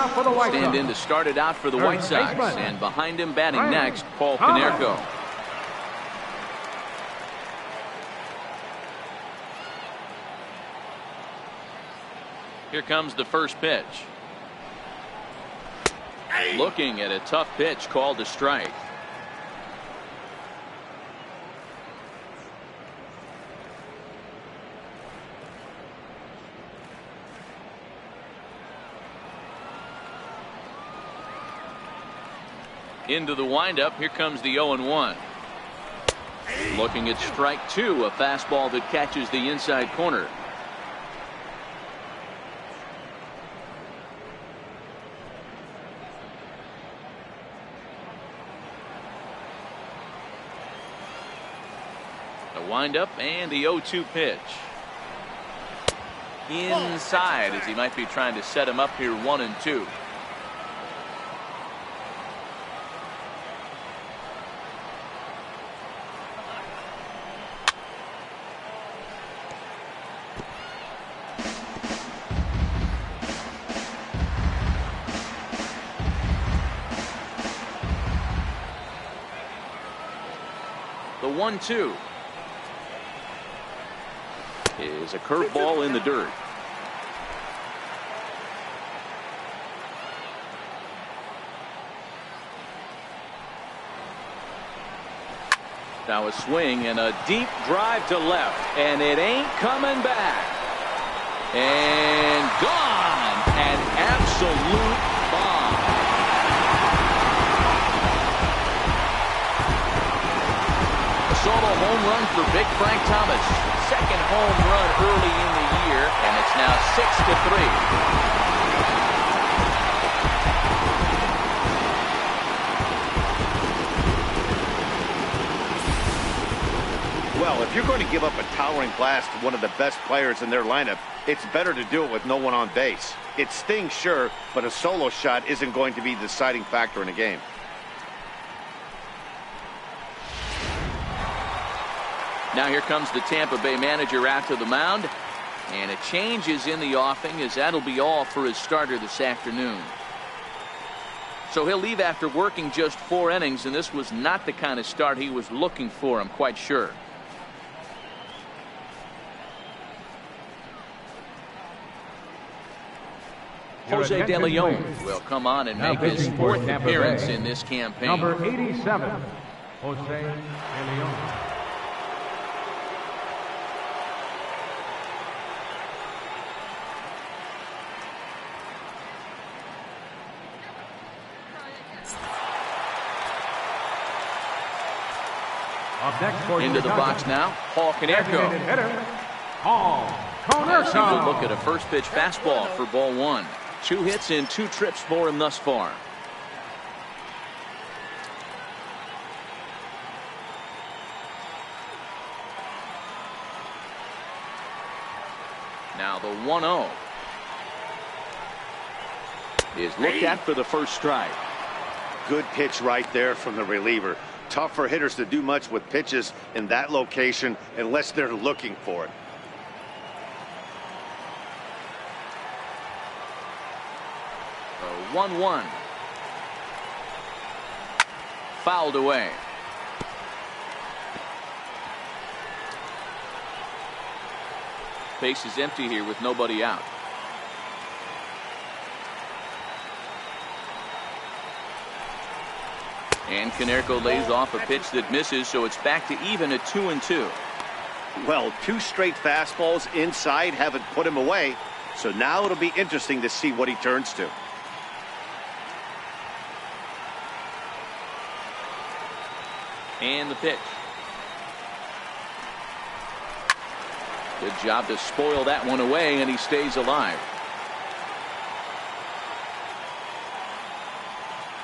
Stand in to start it out for the White Sox. And behind him batting next, Paul Konerko. Here comes the first pitch. Looking at a tough pitch called a strike. Into the windup. Here comes the 0-1. Looking at strike 2, a fastball that catches the inside corner. The windup and the 0-2 pitch. Inside as he might be trying to set him up here 1-2. The 1-2 is a curveball in the dirt. Now a swing and a deep drive to left, and it ain't coming back. And gone. An absolute bomb. A solo home run for Big Frank Thomas. Second home run early in the year, and it's now 6-3. Well, if you're going to give up a towering blast to one of the best players in their lineup, it's better to do it with no one on base. It stings, sure, but a solo shot isn't going to be the deciding factor in a game. Now here comes the Tampa Bay manager out to the mound, and a change is in the offing as that'll be all for his starter this afternoon. So he'll leave after working just 4 innings, and this was not the kind of start he was looking for, I'm quite sure. Jose De Leon will come on and make his 4th appearance in this campaign. Number 87, Jose De Leon. Into the box now, Paul Konerko. We'll look at a first pitch fastball for ball 1. 2 hits and 2 trips for him thus far. Now the 1-0 is looked at for the first strike. Good pitch right there from the reliever. Tough for hitters to do much with pitches in that location unless they're looking for it. The 1-1 fouled away. Base is empty here with nobody out. And Konerko lays off a pitch that misses, so it's back to even at 2-2. Well, 2 straight fastballs inside haven't put him away, so now it'll be interesting to see what he turns to. And the pitch. Good job to spoil that one away, and he stays alive.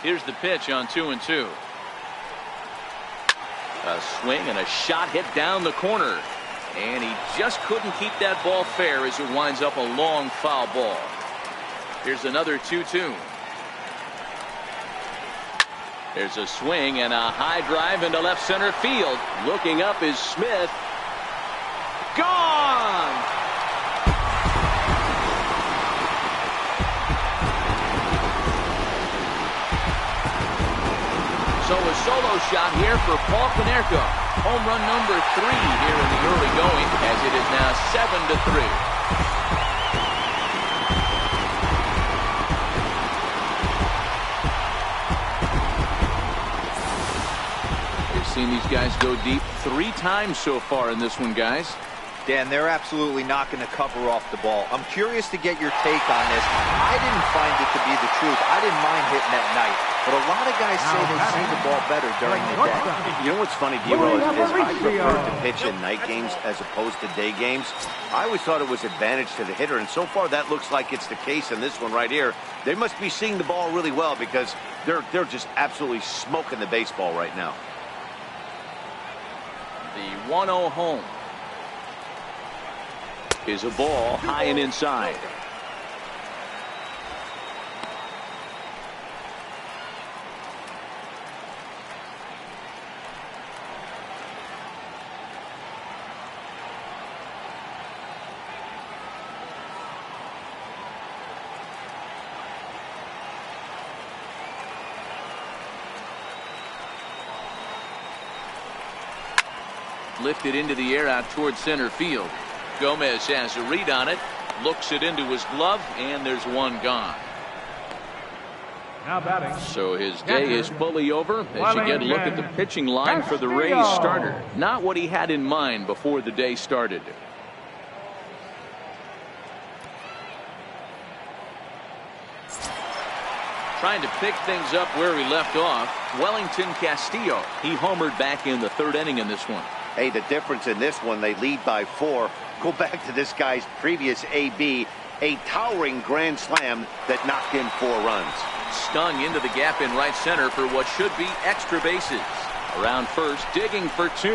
Here's the pitch on 2-2. A swing and a shot hit down the corner. And he just couldn't keep that ball fair as it winds up a long foul ball. Here's another 2-2. There's a swing and a high drive into left center field. Looking up is Smith. Gone! So a solo shot here for Paul Konerko. Home run number 3 here in the early going, as it is now 7-3. We've seen these guys go deep 3 times so far in this one, guys. Dan, they're absolutely not going to cover off the ball. I'm curious to get your take on this. I didn't find it to be the truth. I didn't mind hitting at night. But a lot of guys say they see the ball better during the day. You know what's funny, D-Roll, is I prefer to pitch in night games as opposed to day games. I always thought it was advantage to the hitter, and so far that looks like it's the case in this one right here. They must be seeing the ball really well because they're just absolutely smoking the baseball right now. The 1-0 home is a ball high and inside. Lifted into the air out towards center field. Gomez has a read on it, looks it into his glove, and there's one gone. Now batting. So his day is fully over as you get a look at the pitching line for the Rays starter. Not what he had in mind before the day started. Trying to pick things up where he left off, Wellington Castillo. He homered back in the 3rd inning in this one. Hey, the difference in this one, they lead by 4. Go back to this guy's previous AB, a towering grand slam that knocked in 4 runs. Stung into the gap in right center for what should be extra bases. Around first, digging for 2.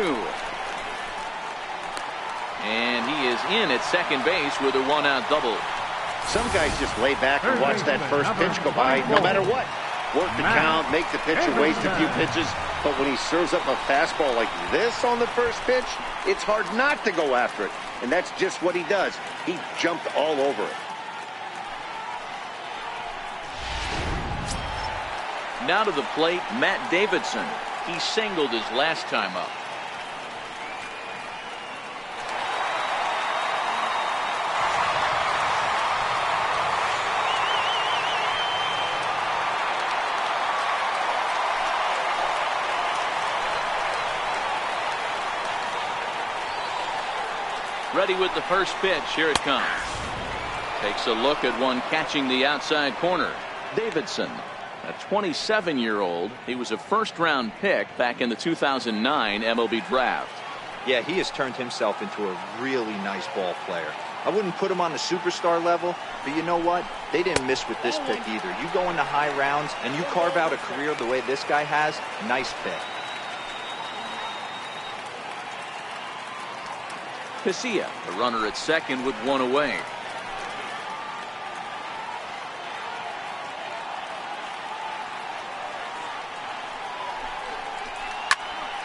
And he is in at second base with a 1-out double. Some guys just lay back and watch that first pitch go by no matter what. Work the count, make the pitcher waste a few pitches, but when he serves up a fastball like this on the first pitch, it's hard not to go after it. And that's just what he does. He jumped all over it. Now to the plate, Matt Davidson. He singled his last time up. Ready with the first pitch. Here it comes. Takes a look at one catching the outside corner. Davidson, a 27-year-old. He was a first-round pick back in the 2009 MLB draft. Yeah, he has turned himself into a really nice ball player. I wouldn't put him on the superstar level, but you know what? They didn't miss with this pick either. You go into high rounds and you carve out a career the way this guy has, nice pick. Casilla, the runner at second with one away.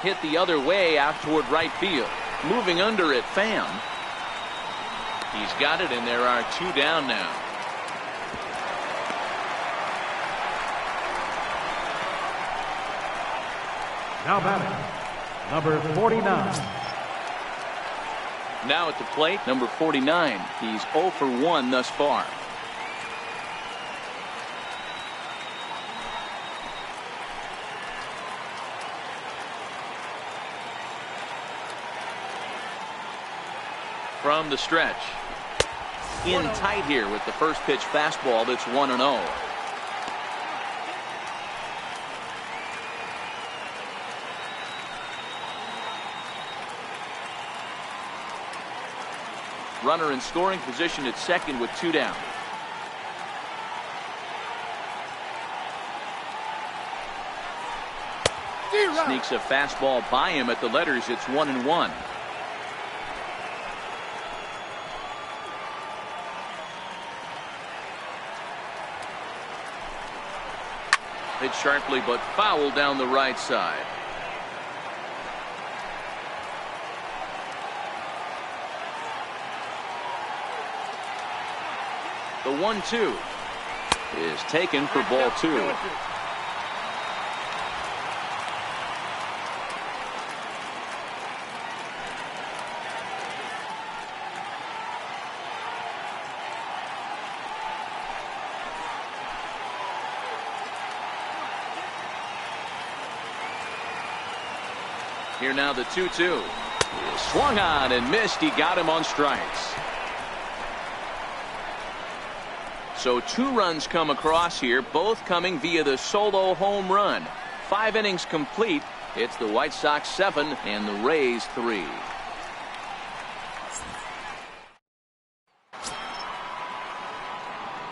Hit the other way out toward right field. Moving under at Pham. He's got it, and there are two down now. Now batting, number 49. Now at the plate, number 49. He's 0 for 1 thus far. From the stretch. In tight here with the first pitch fastball that's 1-0. Runner in scoring position at second with two down. Sneaks a fastball by him at the letters. It's 1-1. Hit sharply but foul down the right side. The 1-2 is taken for ball two. Here now the 2-2. Swung on and missed. He got him on strikes. So 2 runs come across here, both coming via the solo home run. 5 innings complete. It's the White Sox 7 and the Rays 3.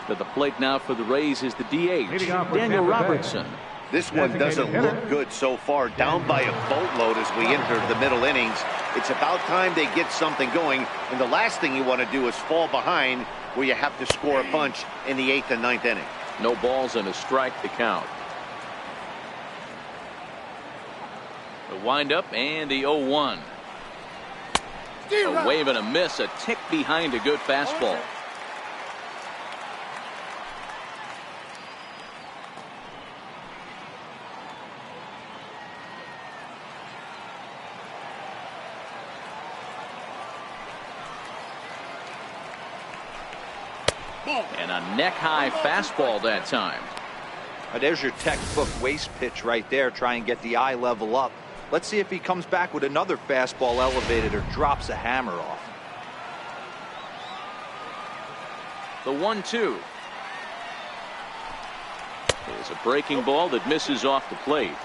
To the plate now for the Rays is the DH, Daniel Robertson. This one doesn't look good so far. Down by a boatload as we enter the middle innings. It's about time they get something going. And the last thing you want to do is fall behind where you have to score a bunch in the 8th and 9th inning. No balls and a strike to count. The windup and the 0-1. A wave and a miss, a tick behind a good fastball. And a neck-high fastball that time. There's your textbook waist pitch right there. Try and get the eye level up. Let's see if he comes back with another fastball elevated or drops a hammer off. The 1-2 is a breaking ball that misses off the plate.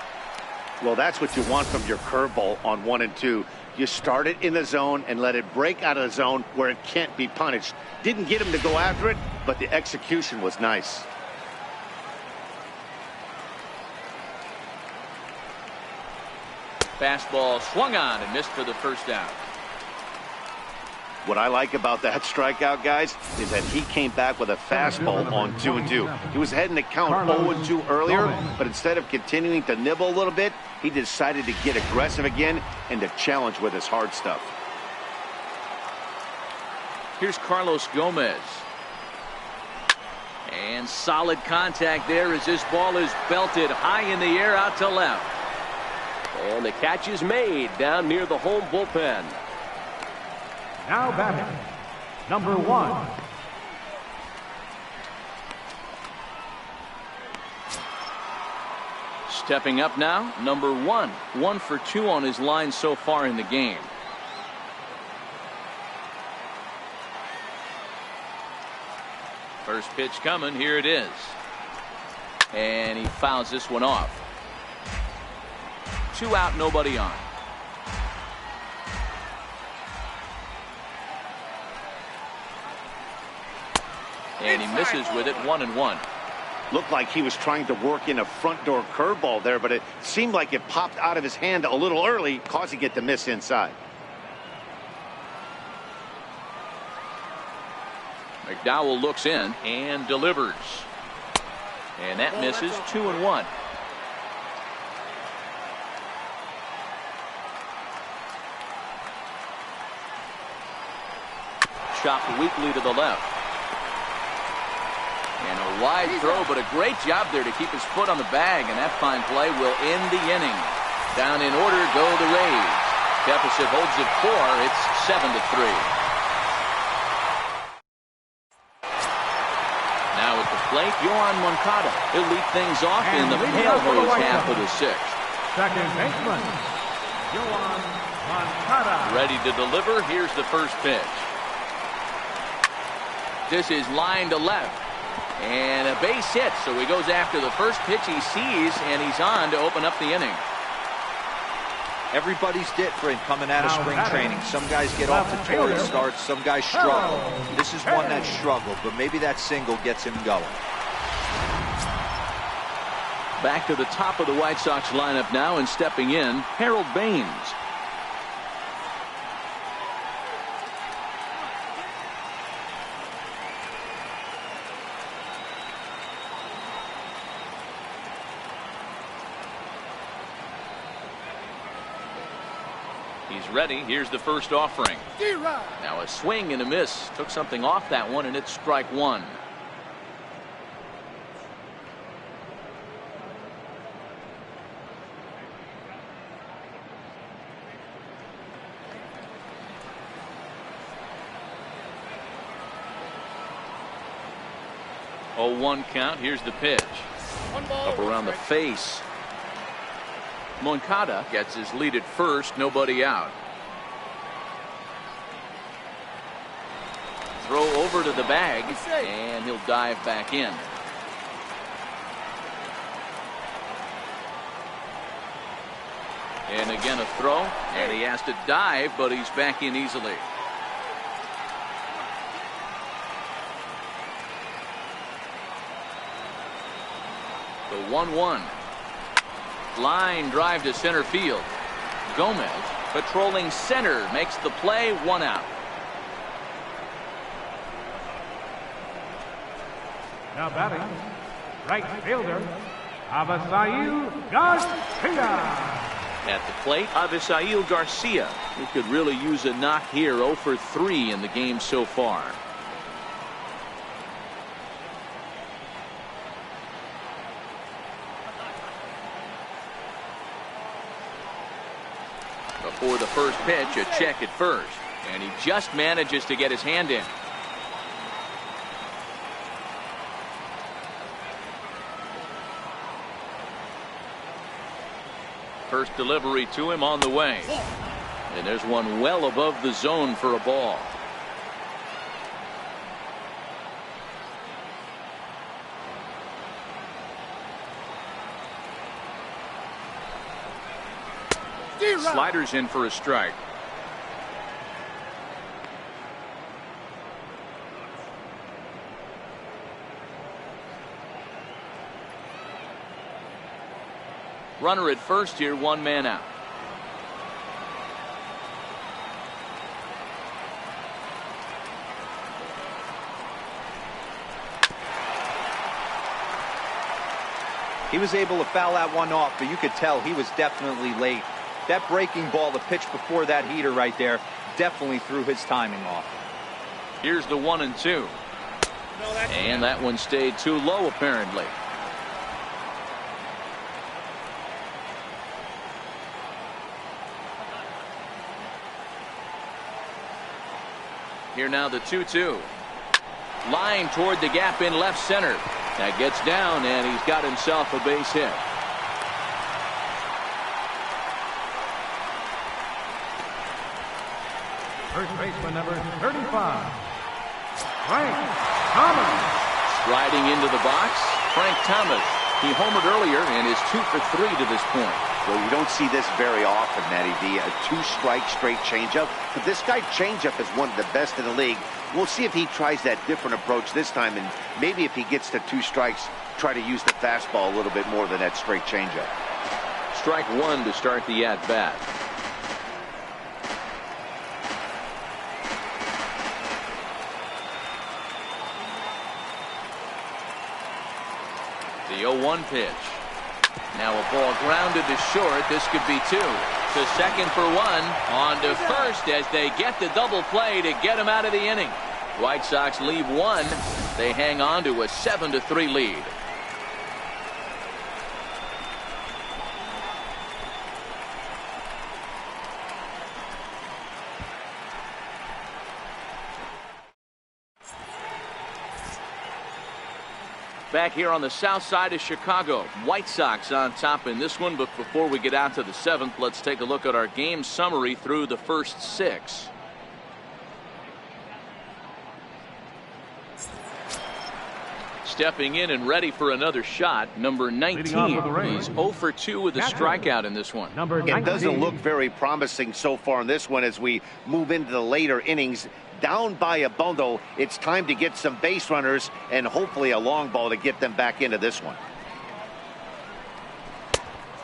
Well, that's what you want from your curveball on 1 and 2. You start it in the zone and let it break out of the zone where it can't be punished. Didn't get him to go after it, but the execution was nice. Fastball swung on and missed for the first out. What I like about that strikeout, guys, is that he came back with a fastball on 2 and 2. He was heading to count 0 and 2 earlier, but instead of continuing to nibble a little bit, he decided to get aggressive again and to challenge with his hard stuff. Here's Carlos Gomez. And And solid contact there as this ball is belted high in the air out to left. And the catch is made down near the home bullpen. Now batting, number 1. Stepping up now, number 1. 1 for 2 on his line so far in the game. First pitch coming, here it is. And he fouls this one off. 2 out, nobody on. And he misses with it, 1-1. Looked like he was trying to work in a front door curveball there, but it seemed like it popped out of his hand a little early, causing it to miss inside. McDowell looks in and delivers. And that misses, 2-1. Chopped weakly to the left. And a wide throw, but a great job there to keep his foot on the bag, and that fine play will end the inning. Down in order go the Rays. Deficit holds it 4. It's 7-3. Now at the plate, Yoan Moncada. He'll lead things off in the pale hose half of the 6th. Second baseman, Yoan Moncada. Ready to deliver. Here's the first pitch. This is line to left. And a base hit, so he goes after the first pitch he sees, and he's on to open up the inning. Everybody's different coming out of spring training. Some guys get off to torrid starts, some guys struggle. This is one that struggled, but maybe that single gets him going. Back to the top of the White Sox lineup now, and stepping in, Harold Baines. He's ready. Here's the first offering. Now a swing and a miss. Took something off that one, and it's strike 1. Oh, 1 count. Here's the pitch. Up around the face. Moncada gets his lead at first, nobody out. Throw over to the bag, and he'll dive back in. And again a throw, and he has to dive, but he's back in easily. The 1-1. Line drive to center field. Gomez patrolling center makes the play, 1 out. Now batting, right fielder, Avisail Garcia. At the plate, Avisail Garcia, who could really use a knock here. 0 for 3 in the game so far. Before the first pitch, a check at first, and he just manages to get his hand in. First delivery to him on the way, and there's one well above the zone for a ball. Sliders in for a strike. Runner at first here, 1 man out. He was able to foul that one off, but you could tell he was definitely late. That breaking ball, the pitch before that heater right there, definitely threw his timing off. Here's the 1-2. And that one stayed too low, apparently. Here now the 2-2. Line toward the gap in left center. That gets down, and he's got himself a base hit. First baseman number 35, Frank Thomas. Striding into the box, Frank Thomas. He homered earlier and is 2 for 3 to this point. Well, you don't see this very often, Matty V. A two-strike straight changeup. But this guy changeup is one of the best in the league. We'll see if he tries that different approach this time, and maybe if he gets to 2 strikes, try to use the fastball a little bit more than that straight changeup. Strike 1 to start the at-bat. The 0-1 pitch. Now a ball grounded to short. This could be 2. To second for 1. On to first as they get the double play to get him out of the inning. White Sox leave 1. They hang on to a 7-3 lead. Back here on the south side of Chicago, White Sox on top in this one. But before we get out to the 7th, let's take a look at our game summary through the first 6. Stepping in and ready for another shot, number 19. He's 0 for 2 with a strikeout in this one. It doesn't look very promising so far in this one as we move into the later innings. Down by a bundle, it's time to get some base runners and hopefully a long ball to get them back into this one.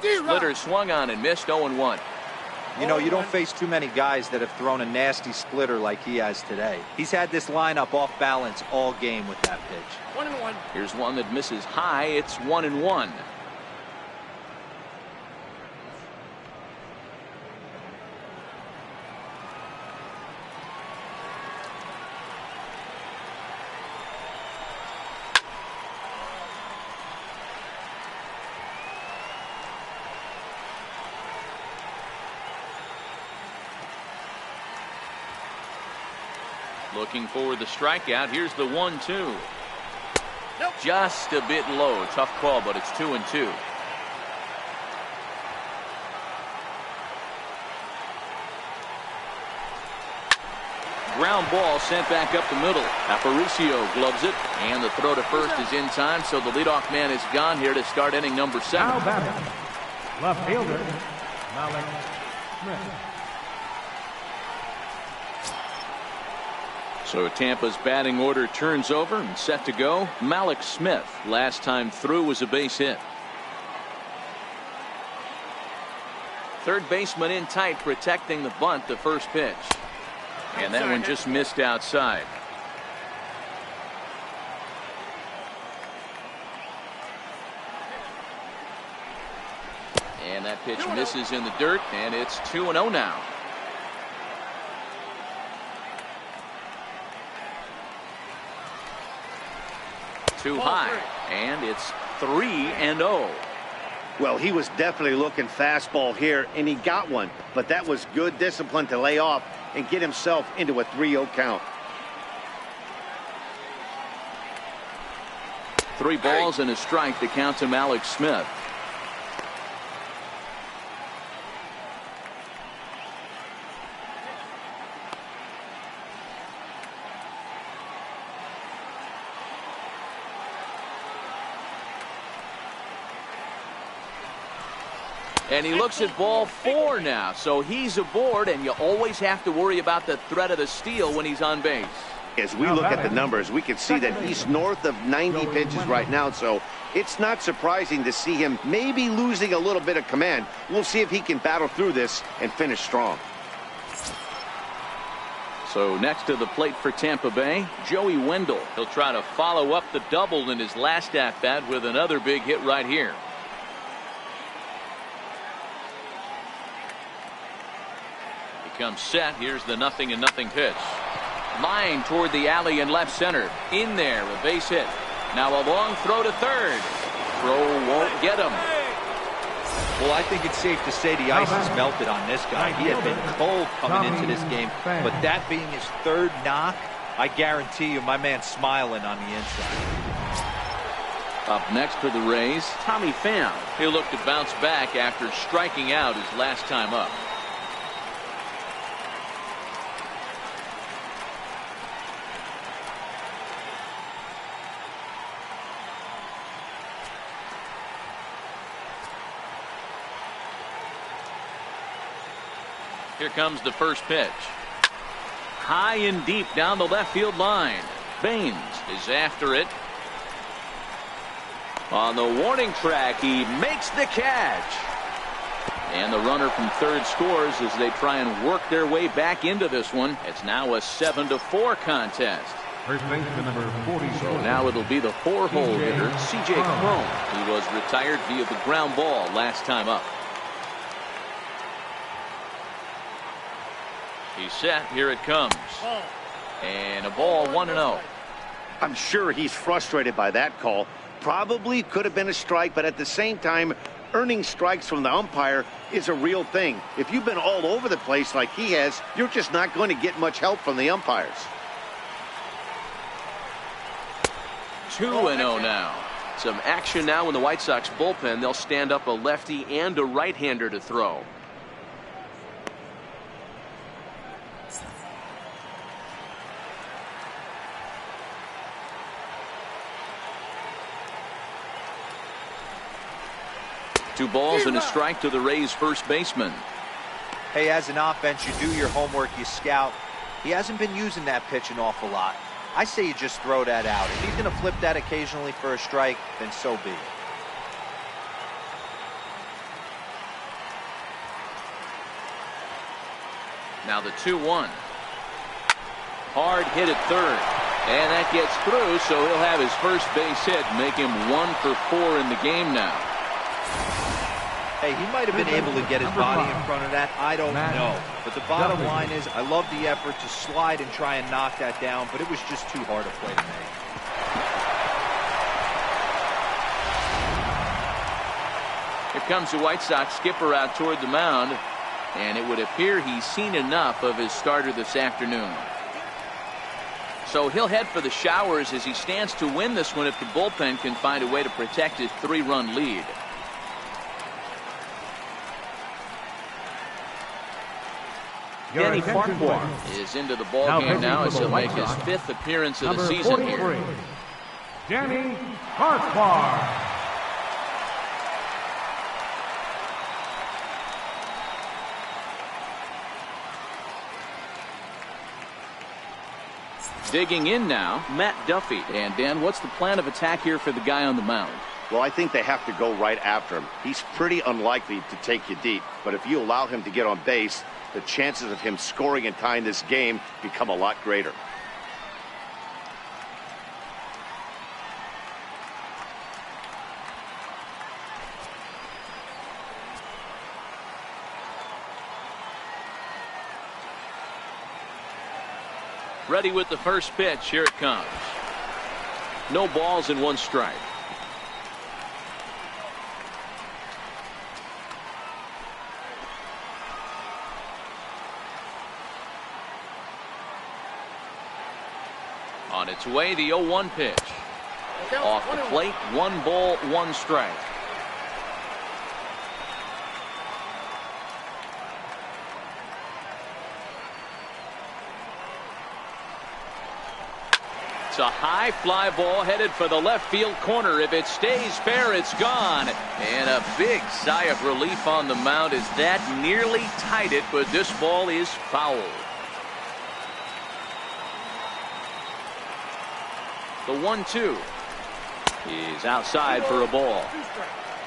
Splitter swung on and missed. 0-1. You know, you don't face too many guys that have thrown a nasty splitter like he has today. He's had this lineup off balance all game with that pitch. 1-1. Here's one that misses high. It's 1-1. Looking for the strikeout. Here's the 1-2. Nope. Just a bit low. Tough call, but it's 2-2. Ground ball sent back up the middle. Aparicio gloves it, and the throw to first is in time, so the leadoff man is gone here to start inning number 7. Now batting, left fielder, Malik Smith. So Tampa's batting order turns over and set to go. Malik Smith, last time through, was a base hit. Third baseman in tight, protecting the bunt, the first pitch. And that one just missed outside. And that pitch misses in the dirt, and it's 2-0 now. Too high, and it's 3-0. Well, he was definitely looking fastball here, and he got one. But that was good discipline to lay off and get himself into a 3-0 count. 3 balls and a strike to count to Malik Smith. And he looks at ball 4 now, so he's aboard, and you always have to worry about the threat of the steal when he's on base. As we look at the numbers, we can see that he's north of 90 pitches right now, so it's not surprising to see him maybe losing a little bit of command. We'll see if he can battle through this and finish strong. So next to the plate for Tampa Bay, Joey Wendell. He'll try to follow up the double in his last at-bat with another big hit right here. Comes set. Here's the 0-0 pitch. Line toward the alley in left center. In there, a base hit. Now a long throw to third. Throw won't get him. Well, I think it's safe to say the ice has melted on this guy. He had been cold coming into this game, but that being his third knock, I guarantee you my man's smiling on the inside. Up next for the Rays, Tommy Pham. He'll look to bounce back after striking out his last time up. Here comes the first pitch. High and deep down the left field line. Baines is after it. On the warning track, he makes the catch. And the runner from third scores as they try and work their way back into this one. It's now a 7-4 contest. First baseman number 44. So now it'll be the 4-hole hitter, C.J. Cron. He was retired via the ground ball last time up. He's set. Here it comes. And a ball, 1-0. I'm sure he's frustrated by that call. Probably could have been a strike, but at the same time, earning strikes from the umpire is a real thing. If you've been all over the place like he has, you're just not going to get much help from the umpires. 2-0 now. Some action now in the White Sox bullpen. They'll stand up a lefty and a right-hander to throw. Two balls and a strike to the Rays first baseman. Hey, as an offense, you do your homework, you scout. He hasn't been using that pitch an awful lot. I say you just throw that out. If he's going to flip that occasionally for a strike, then so be it. Now the 2-1. Hard hit at third. And that gets through, so he'll have his first base hit, make him 1 for 4 in the game now. Hey, he might have been able to get his body in front of that. I don't know. But the bottom line is, I love the effort to slide and try and knock that down, but it was just too hard a play to make. Here comes the White Sox skipper out toward the mound, and it would appear he's seen enough of his starter this afternoon. So he'll head for the showers as he stands to win this one if the bullpen can find a way to protect his 3-run lead. Danny Farquhar is into the ball game now as he'll make his 5th appearance of the season here. Danny Farquhar. Digging in now, Matt Duffy. And Dan, what's the plan of attack here for the guy on the mound? Well, I think they have to go right after him. He's pretty unlikely to take you deep, but if you allow him to get on base, the chances of him scoring and tying this game become a lot greater. Ready with the first pitch. Here it comes. No balls and 1 strike. On its way, the 0-1 pitch. Off the plate, 1 ball, 1 strike. It's a high fly ball headed for the left field corner. If it stays fair, it's gone. And a big sigh of relief on the mound as that nearly tied it, but this ball is foul. The 1-2 is outside for a ball.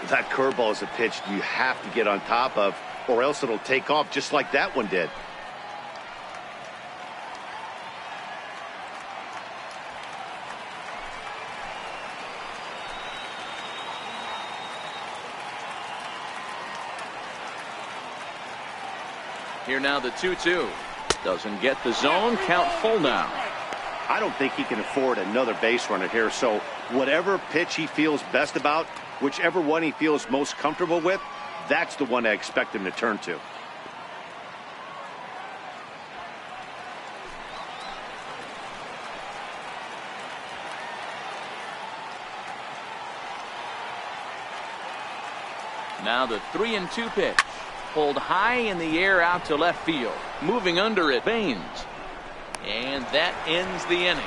That curveball is a pitch you have to get on top of, or else it'll take off just like that one did. Here now the 2-2. Doesn't get the zone. Count full now. I don't think he can afford another base runner here. So whatever pitch he feels best about, whichever one he feels most comfortable with, that's the one I expect him to turn to. Now the 3-2 pitch. Pulled high in the air out to left field. Moving under it, Baines. And that ends the inning.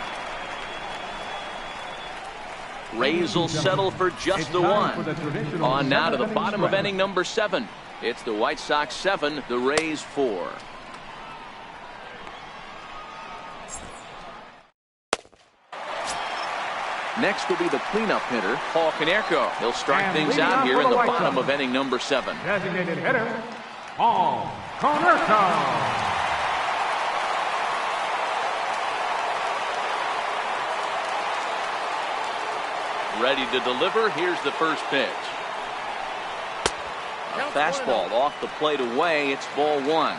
Rays will settle for just the one. On now to the bottom of inning number 7. It's the White Sox 7, the Rays 4. Next will be the cleanup hitter, Paul Konerko. He'll start things out here in the bottom of inning number 7. Designated hitter, Paul Konerko. Ready to deliver. Here's the first pitch. A fastball off the plate away. It's ball 1.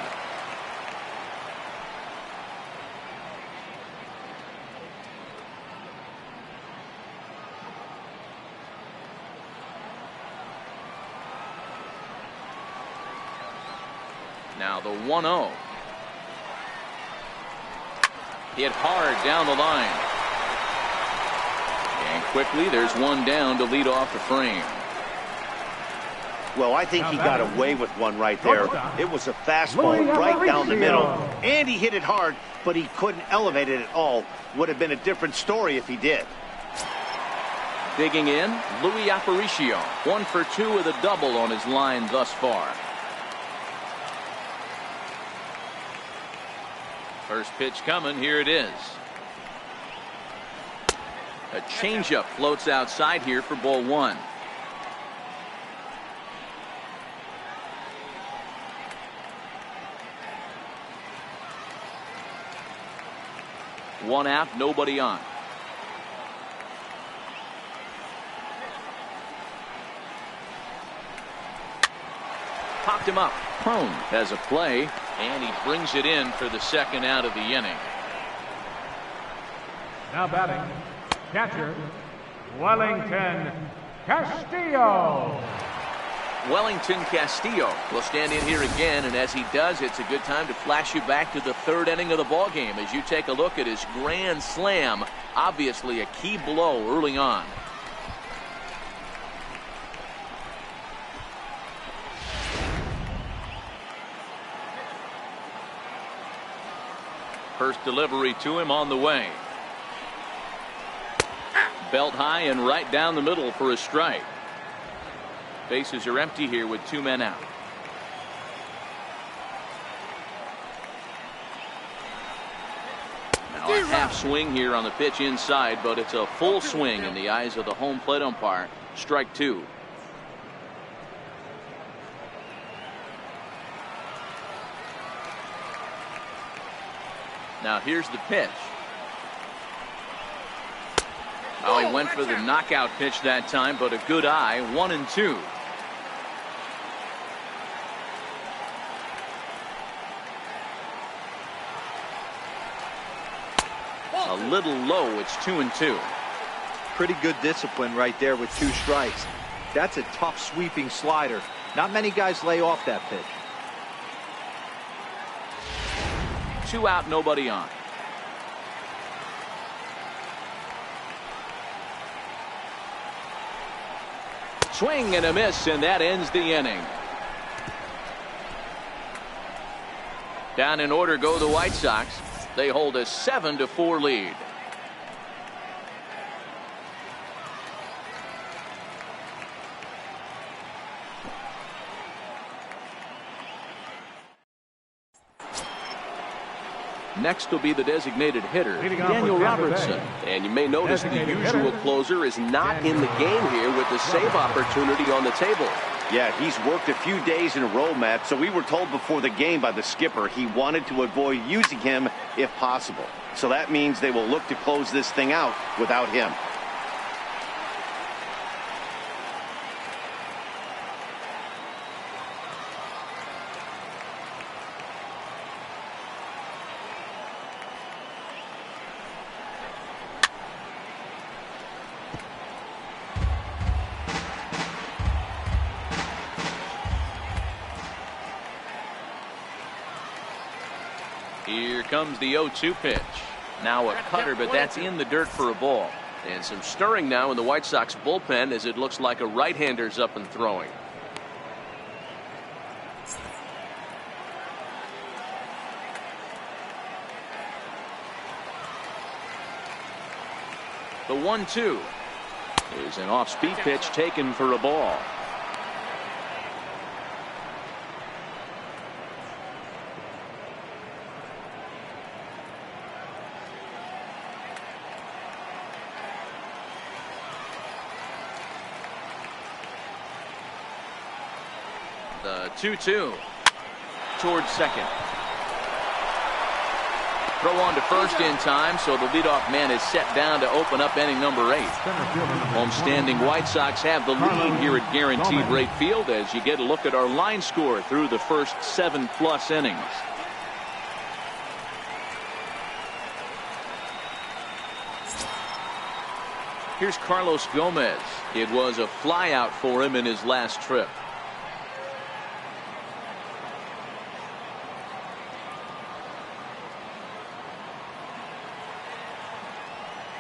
Now the 1-0. Hit hard down the line. And quickly there's one down to lead off the frame. Well, I think he got away with one right there. It was a fastball right down the middle. And he hit it hard, but he couldn't elevate it at all. Would have been a different story if he did. Digging in, Louis Aparicio. 1 for 2 with a double on his line thus far. First pitch coming. Here it is. A changeup floats outside here for ball 1. One out, nobody on. Popped him up. Prone has a play, and he brings it in for the second out of the inning. Now batting, catcher, Wellington Castillo. Wellington Castillo will stand in here again, and as he does, it's a good time to flash you back to the 3rd inning of the ball game as you take a look at his grand slam. Obviously a key blow early on. First delivery to him on the way. Belt high and right down the middle for a strike. Bases are empty here with 2 men out. Now a half swing here on the pitch inside, but it's a full swing in the eyes of the home plate umpire. Strike 2. Now here's the pitch. Oh, he went for the knockout pitch that time, but a good eye. 1-2. A little low. It's 2-2. Pretty good discipline right there with 2 strikes. That's a tough sweeping slider. Not many guys lay off that pitch. 2 out, nobody on. Swing and a miss, and that ends the inning. Down in order go the White Sox. They hold a 7-4 lead. Next will be the designated hitter, Daniel Robertson. And you may notice the usual closer is not in the game here with the save opportunity on the table. Yeah, he's worked a few days in a row, Matt, so we were told before the game by the skipper he wanted to avoid using him if possible. So that means they will look to close this thing out without him. Here comes the 0-2 pitch. Now a cutter, but that's in the dirt for a ball. And some stirring now in the White Sox bullpen as it looks like a right-hander's up and throwing. The 1-2 is an off-speed pitch taken for a ball. The 2-2 towards second. Throw on to first in time, so the leadoff man is set down to open up inning number 8. Homestanding White Sox have the lead here at Guaranteed Rate Field as you get a look at our line score through the first 7+ innings. Here's Carlos Gomez. It was a flyout for him in his last trip.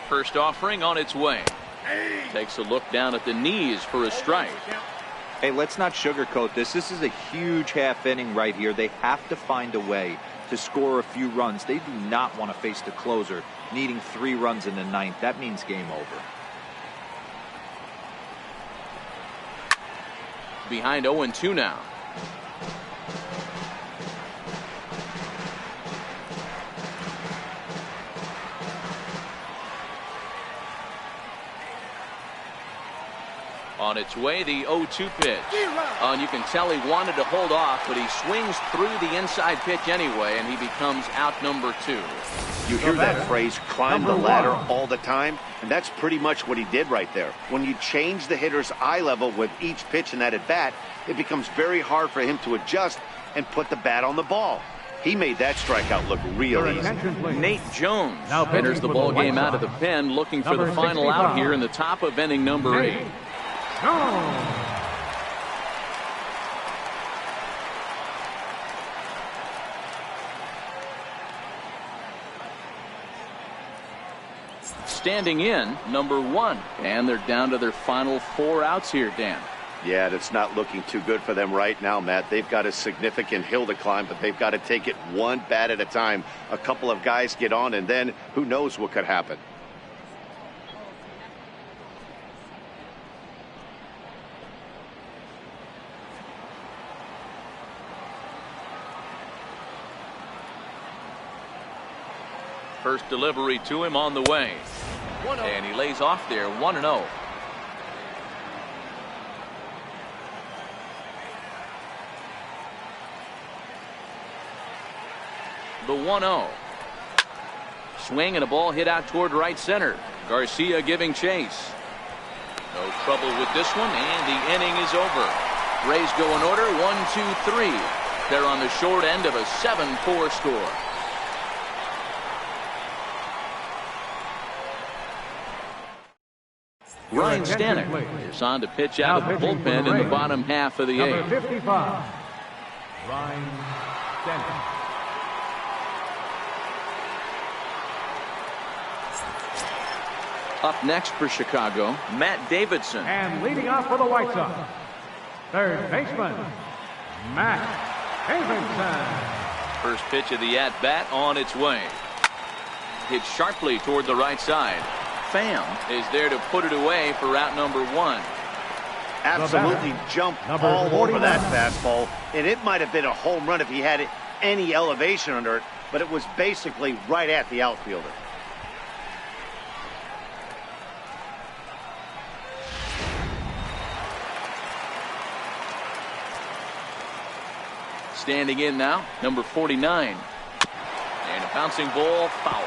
First offering on its way. Takes a look down at the knees for a strike. Hey, let's not sugarcoat this. This is a huge half inning right here. They have to find a way to score a few runs. They do not want to face the closer needing 3 runs in the 9th. That means game over. Behind 0-2 now. On its way, the 0-2 pitch. And you can tell he wanted to hold off, but he swings through the inside pitch anyway, and he becomes out number 2. You hear that phrase, climb the ladder, all the time, and that's pretty much what he did right there. When you change the hitter's eye level with each pitch in that at-bat, it becomes very hard for him to adjust and put the bat on the ball. He made that strikeout look real easy. Nate Jones enters the ball game out of the pen, looking for the final out here in the top of inning number 8. Standing in, number 1. And they're down to their final 4 outs here, Dan. Yeah, that's not looking too good for them right now, Matt. They've got a significant hill to climb, but they've got to take it one bat at a time. A couple of guys get on, and then who knows what could happen. First delivery to him on the way. And he lays off there, 1-0. The 1-0. Swing and a ball hit out toward right center. Garcia giving chase. No trouble with this one, and the inning is over. Rays go in order, 1-2-3. They're on the short end of a 7-4 score. Ryan Stanek is on to pitch out of the bullpen in the bottom half of the 8th. 55, Ryan Stanek. Up next for Chicago, Matt Davidson. And leading off for the White Sox, third baseman, Matt Davidson. First pitch of the at-bat on its way. Hit sharply toward the right side. Pham is there to put it away for out number 1. Absolutely jumped all over that fastball, and it might have been a home run if he had any elevation under it, but it was basically right at the outfielder. Standing in now, number 49. And a bouncing ball, foul.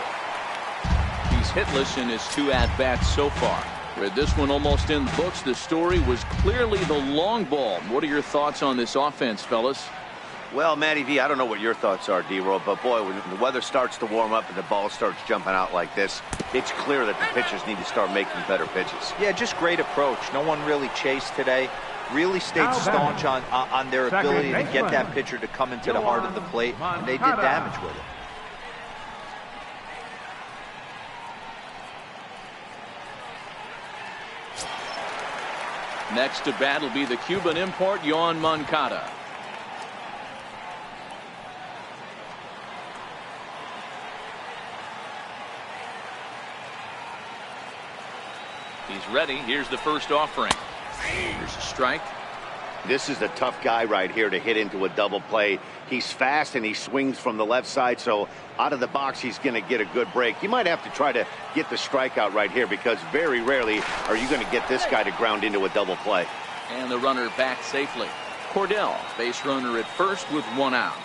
He's hitless in his 2 at-bats so far. With this one almost in the books, the story was clearly the long ball. What are your thoughts on this offense, fellas? Well, Matty V, I don't know what your thoughts are, D-Roll, but boy, when the weather starts to warm up and the ball starts jumping out like this, it's clear that the pitchers need to start making better pitches. Yeah, just great approach. No one really chased today. Really stayed staunch on their ability to get that pitcher to come into the heart of the plate, and they did damage with it. Next to bat will be the Cuban import, Yoan Moncada. He's ready. Here's the first offering. Here's a strike. This is a tough guy right here to hit into a double play. He's fast and he swings from the left side, so out of the box he's going to get a good break. You might have to try to get the strikeout right here because very rarely are you going to get this guy to ground into a double play. And the runner back safely. Cordell, base runner at first with one out.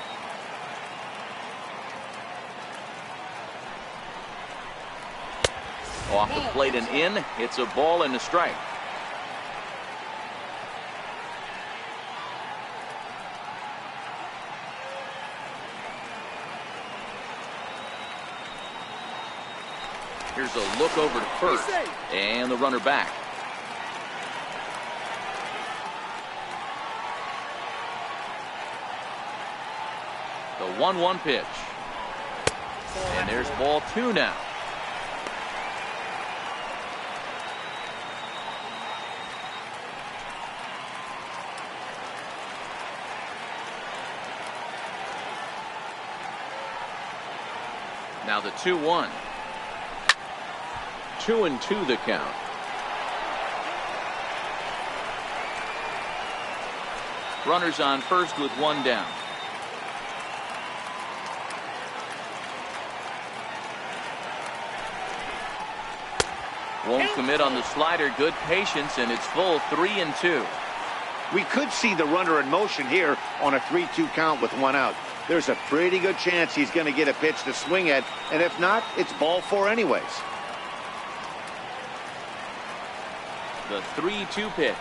Off the plate and in. It's a ball and a strike. Here's a look over to first. And the runner back. The 1-1 pitch. And there's ball 2 now. Now the 2-1. 2-2 the count. Runners on first with one down. Won't commit on the slider. Good patience, and it's full 3-2. We could see the runner in motion here on a 3-2 count with one out. There's a pretty good chance he's going to get a pitch to swing at, and if not, it's ball 4 anyways. The 3-2 pitch.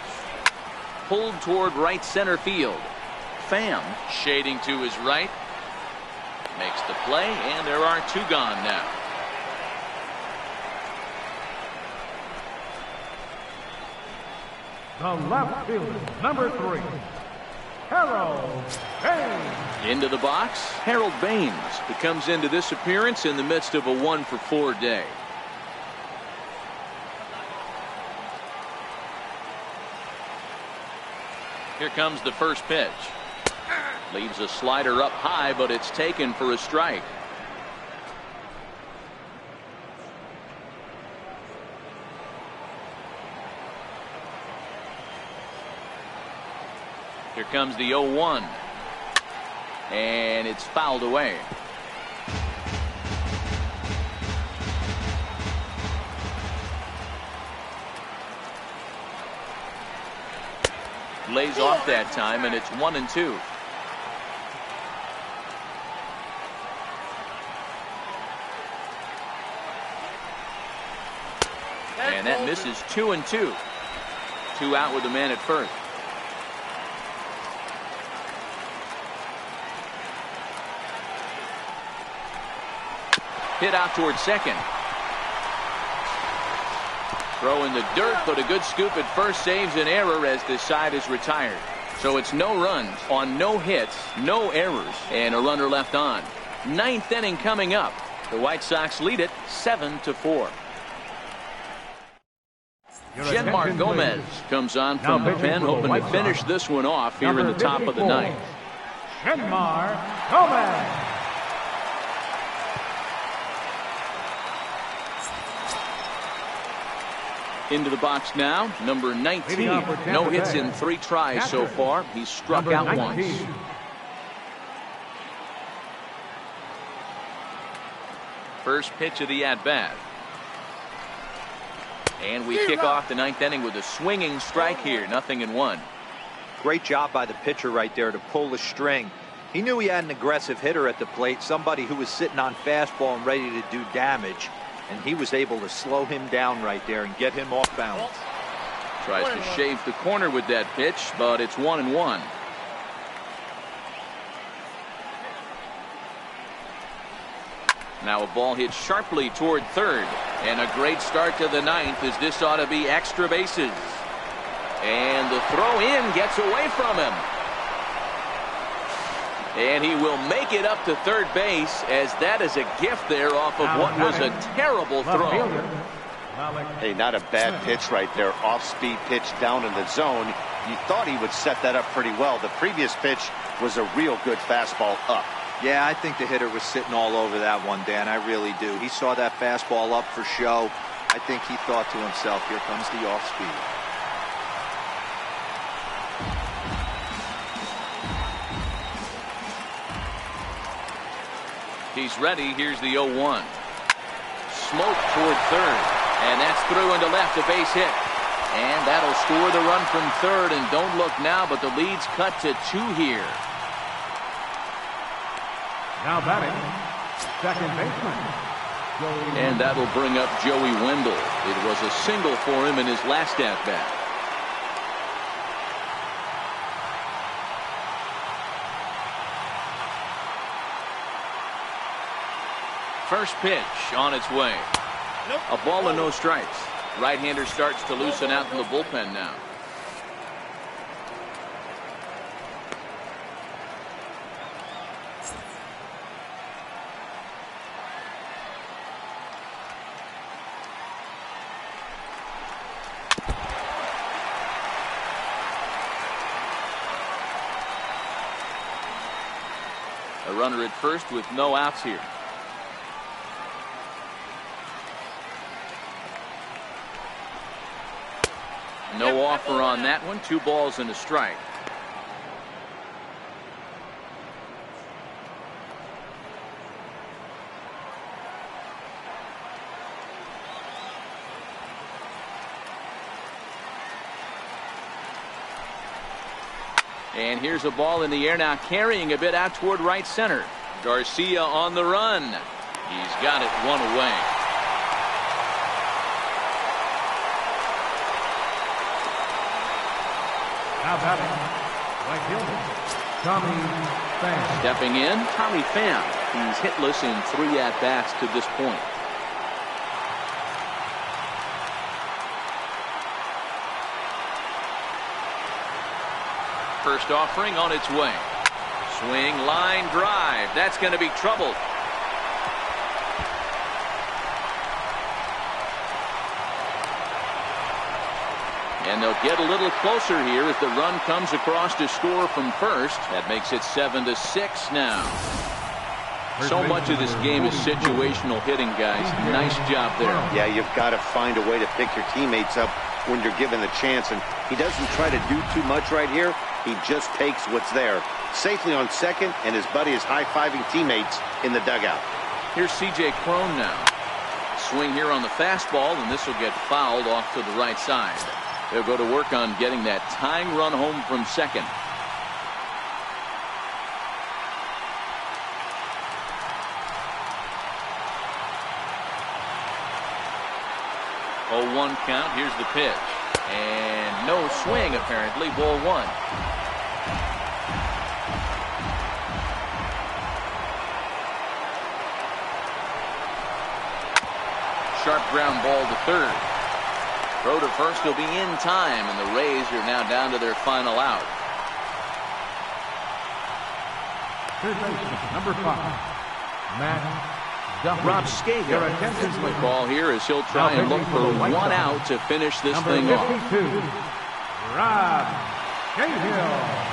Pulled toward right center field. Pham shading to his right. Makes the play, and there are 2 gone now. The left fielder, number 3, Harold Baines. Into the box, Harold Baines, who comes into this appearance in the midst of a 1-for-4 day. Here comes the first pitch. Leaves a slider up high, but it's taken for a strike. Here comes the 0-1. And it's fouled away. Lays off that time, and it's 1-2. And that misses 2-2. 2 out with the man at first. Hit out towards second. Throw in the dirt, but a good scoop at first saves an error as this side is retired. So it's no runs on no hits, no errors, and a runner left on. 9th inning coming up. The White Sox lead it 7-4. Genmar Gomez comes on from the pen, hoping to finish this one off here in the top of the 9th. Genmar Gomez. Into the box now, number 19. No hits in 3 tries so far. He's struck out once. First pitch of the at-bat. And we kick off the 9th inning with a swinging strike here. 0-1. Great job by the pitcher right there to pull the string. He knew he had an aggressive hitter at the plate, somebody who was sitting on fastball and ready to do damage. And he was able to slow him down right there and get him off balance. Tries to shave the corner with that pitch, but it's 1-1. Now a ball hit sharply toward third. And a great start to the 9th as this ought to be extra bases. And the throw in gets away from him. And he will make it up to third base as that is a gift there off of what was a terrible throw. Hey, not a bad pitch right there. Off-speed pitch down in the zone. You thought he would set that up pretty well. The previous pitch was a real good fastball up. Yeah, I think the hitter was sitting all over that one, Dan. I really do. He saw that fastball up for show. I think he thought to himself, here comes the off-speed. He's ready. Here's the 0-1. Smoke toward third. And that's through into left, a base hit. And that'll score the run from third. And don't look now, but the lead's cut to 2 here. Now batting, second baseman. And that'll bring up Joey Wendell. It was a single for him in his last at-bat. First pitch on its way. A ball and no strikes. Right-hander starts to loosen out in the bullpen now. A runner at first with no outs here. No offer on that one. 2 balls and a strike. And here's a ball in the air now, carrying a bit out toward right center. Garcia on the run. He's got it 1 away. Now batting, right fielder, Tommy Pham. Stepping in, Tommy Pham. He's hitless in 3 at-bats to this point. First offering on its way. Swing, line drive. That's going to be trouble. And they'll get a little closer here as the run comes across to score from first. That makes it 7-6 now. So much of this game is situational hitting, guys. Nice job there. Yeah, you've got to find a way to pick your teammates up when you're given the chance. And he doesn't try to do too much right here. He just takes what's there. Safely on second, and his buddy is high-fiving teammates in the dugout. Here's C.J. Cron now. Swing here on the fastball, and this will get fouled off to the right side. They'll go to work on getting that tying run home from second. Oh, 1 count. Here's the pitch. And no swing, apparently. Ball 1. Sharp ground ball to third. Throw to first will be in time, and the Rays are now down to their final out. Third baseman, number 5, Matt Duffy. Rob Skahill. The call here is he'll try and look for 1 out to finish this thing off. Number 52, Rob Skahill.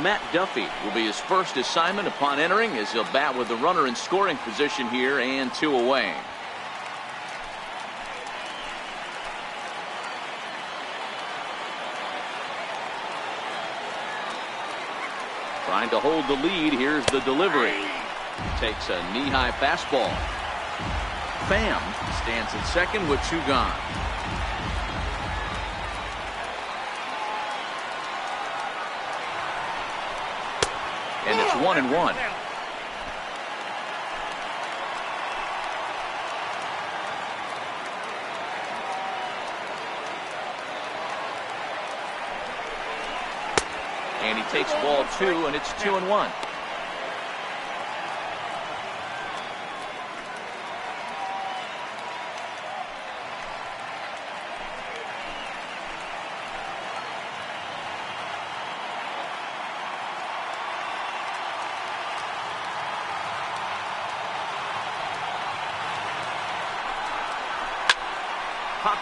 Matt Duffy will be his first assignment upon entering, as he'll bat with the runner in scoring position here and 2 away. Trying to hold the lead. Here's the delivery. Takes a knee-high fastball. Pham stands at second with 2 gone. And it's 1-1. And he takes ball 2, and it's 2-1.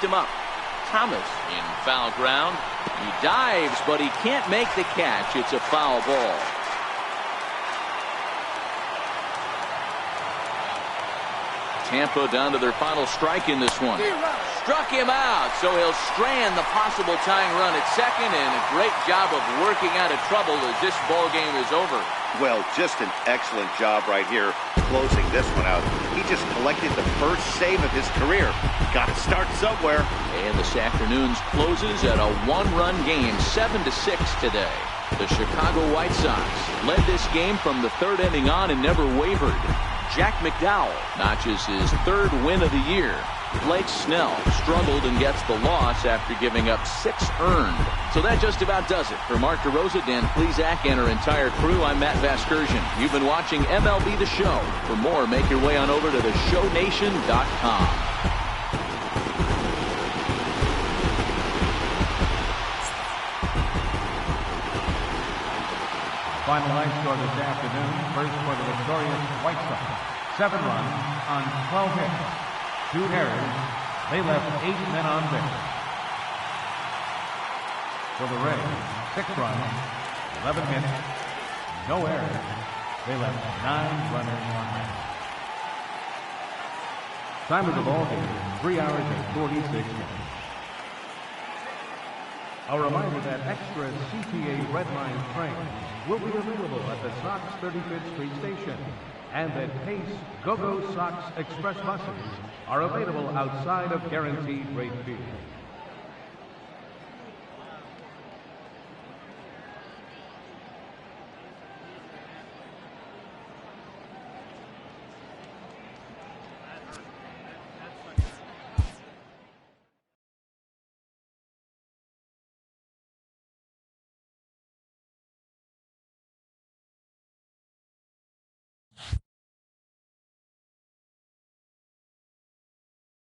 him up. Thomas in foul ground. He dives, but he can't make the catch. It's a foul ball. Tampa down to their final strike in this one. Struck him out, so he'll strand the possible tying run at second, and a great job of working out of trouble as this ball game is over. Well, just an excellent job right here closing this one out. He just collected the first save of his career. Got to start somewhere. And this afternoon's closes at a one-run game, 7-6 today. The Chicago White Sox led this game from the third inning on and never wavered. Jack McDowell notches his third win of the year. Blake Snell struggled and gets the loss after giving up 6 earned. So that just about does it. For Mark DeRosa, Dan Plesac, and our entire crew, I'm Matt Vasgersian. You've been watching MLB The Show. For more, make your way on over to theshownation.com. Final line score this afternoon. First for the victorious White Sox. 7 runs on 12 hits. 2 errors. They left 8 men on base. For the Rays, 6 runs, 11 hits, no errors. They left 9 runners on base. Time of the ball game, 3 hours and 46 minutes. A reminder that extra CTA Red Line trains will be available at the Sox 35th Street Station, and that Pace Go-Go Sox Express buses are available outside of Guaranteed Rate Field.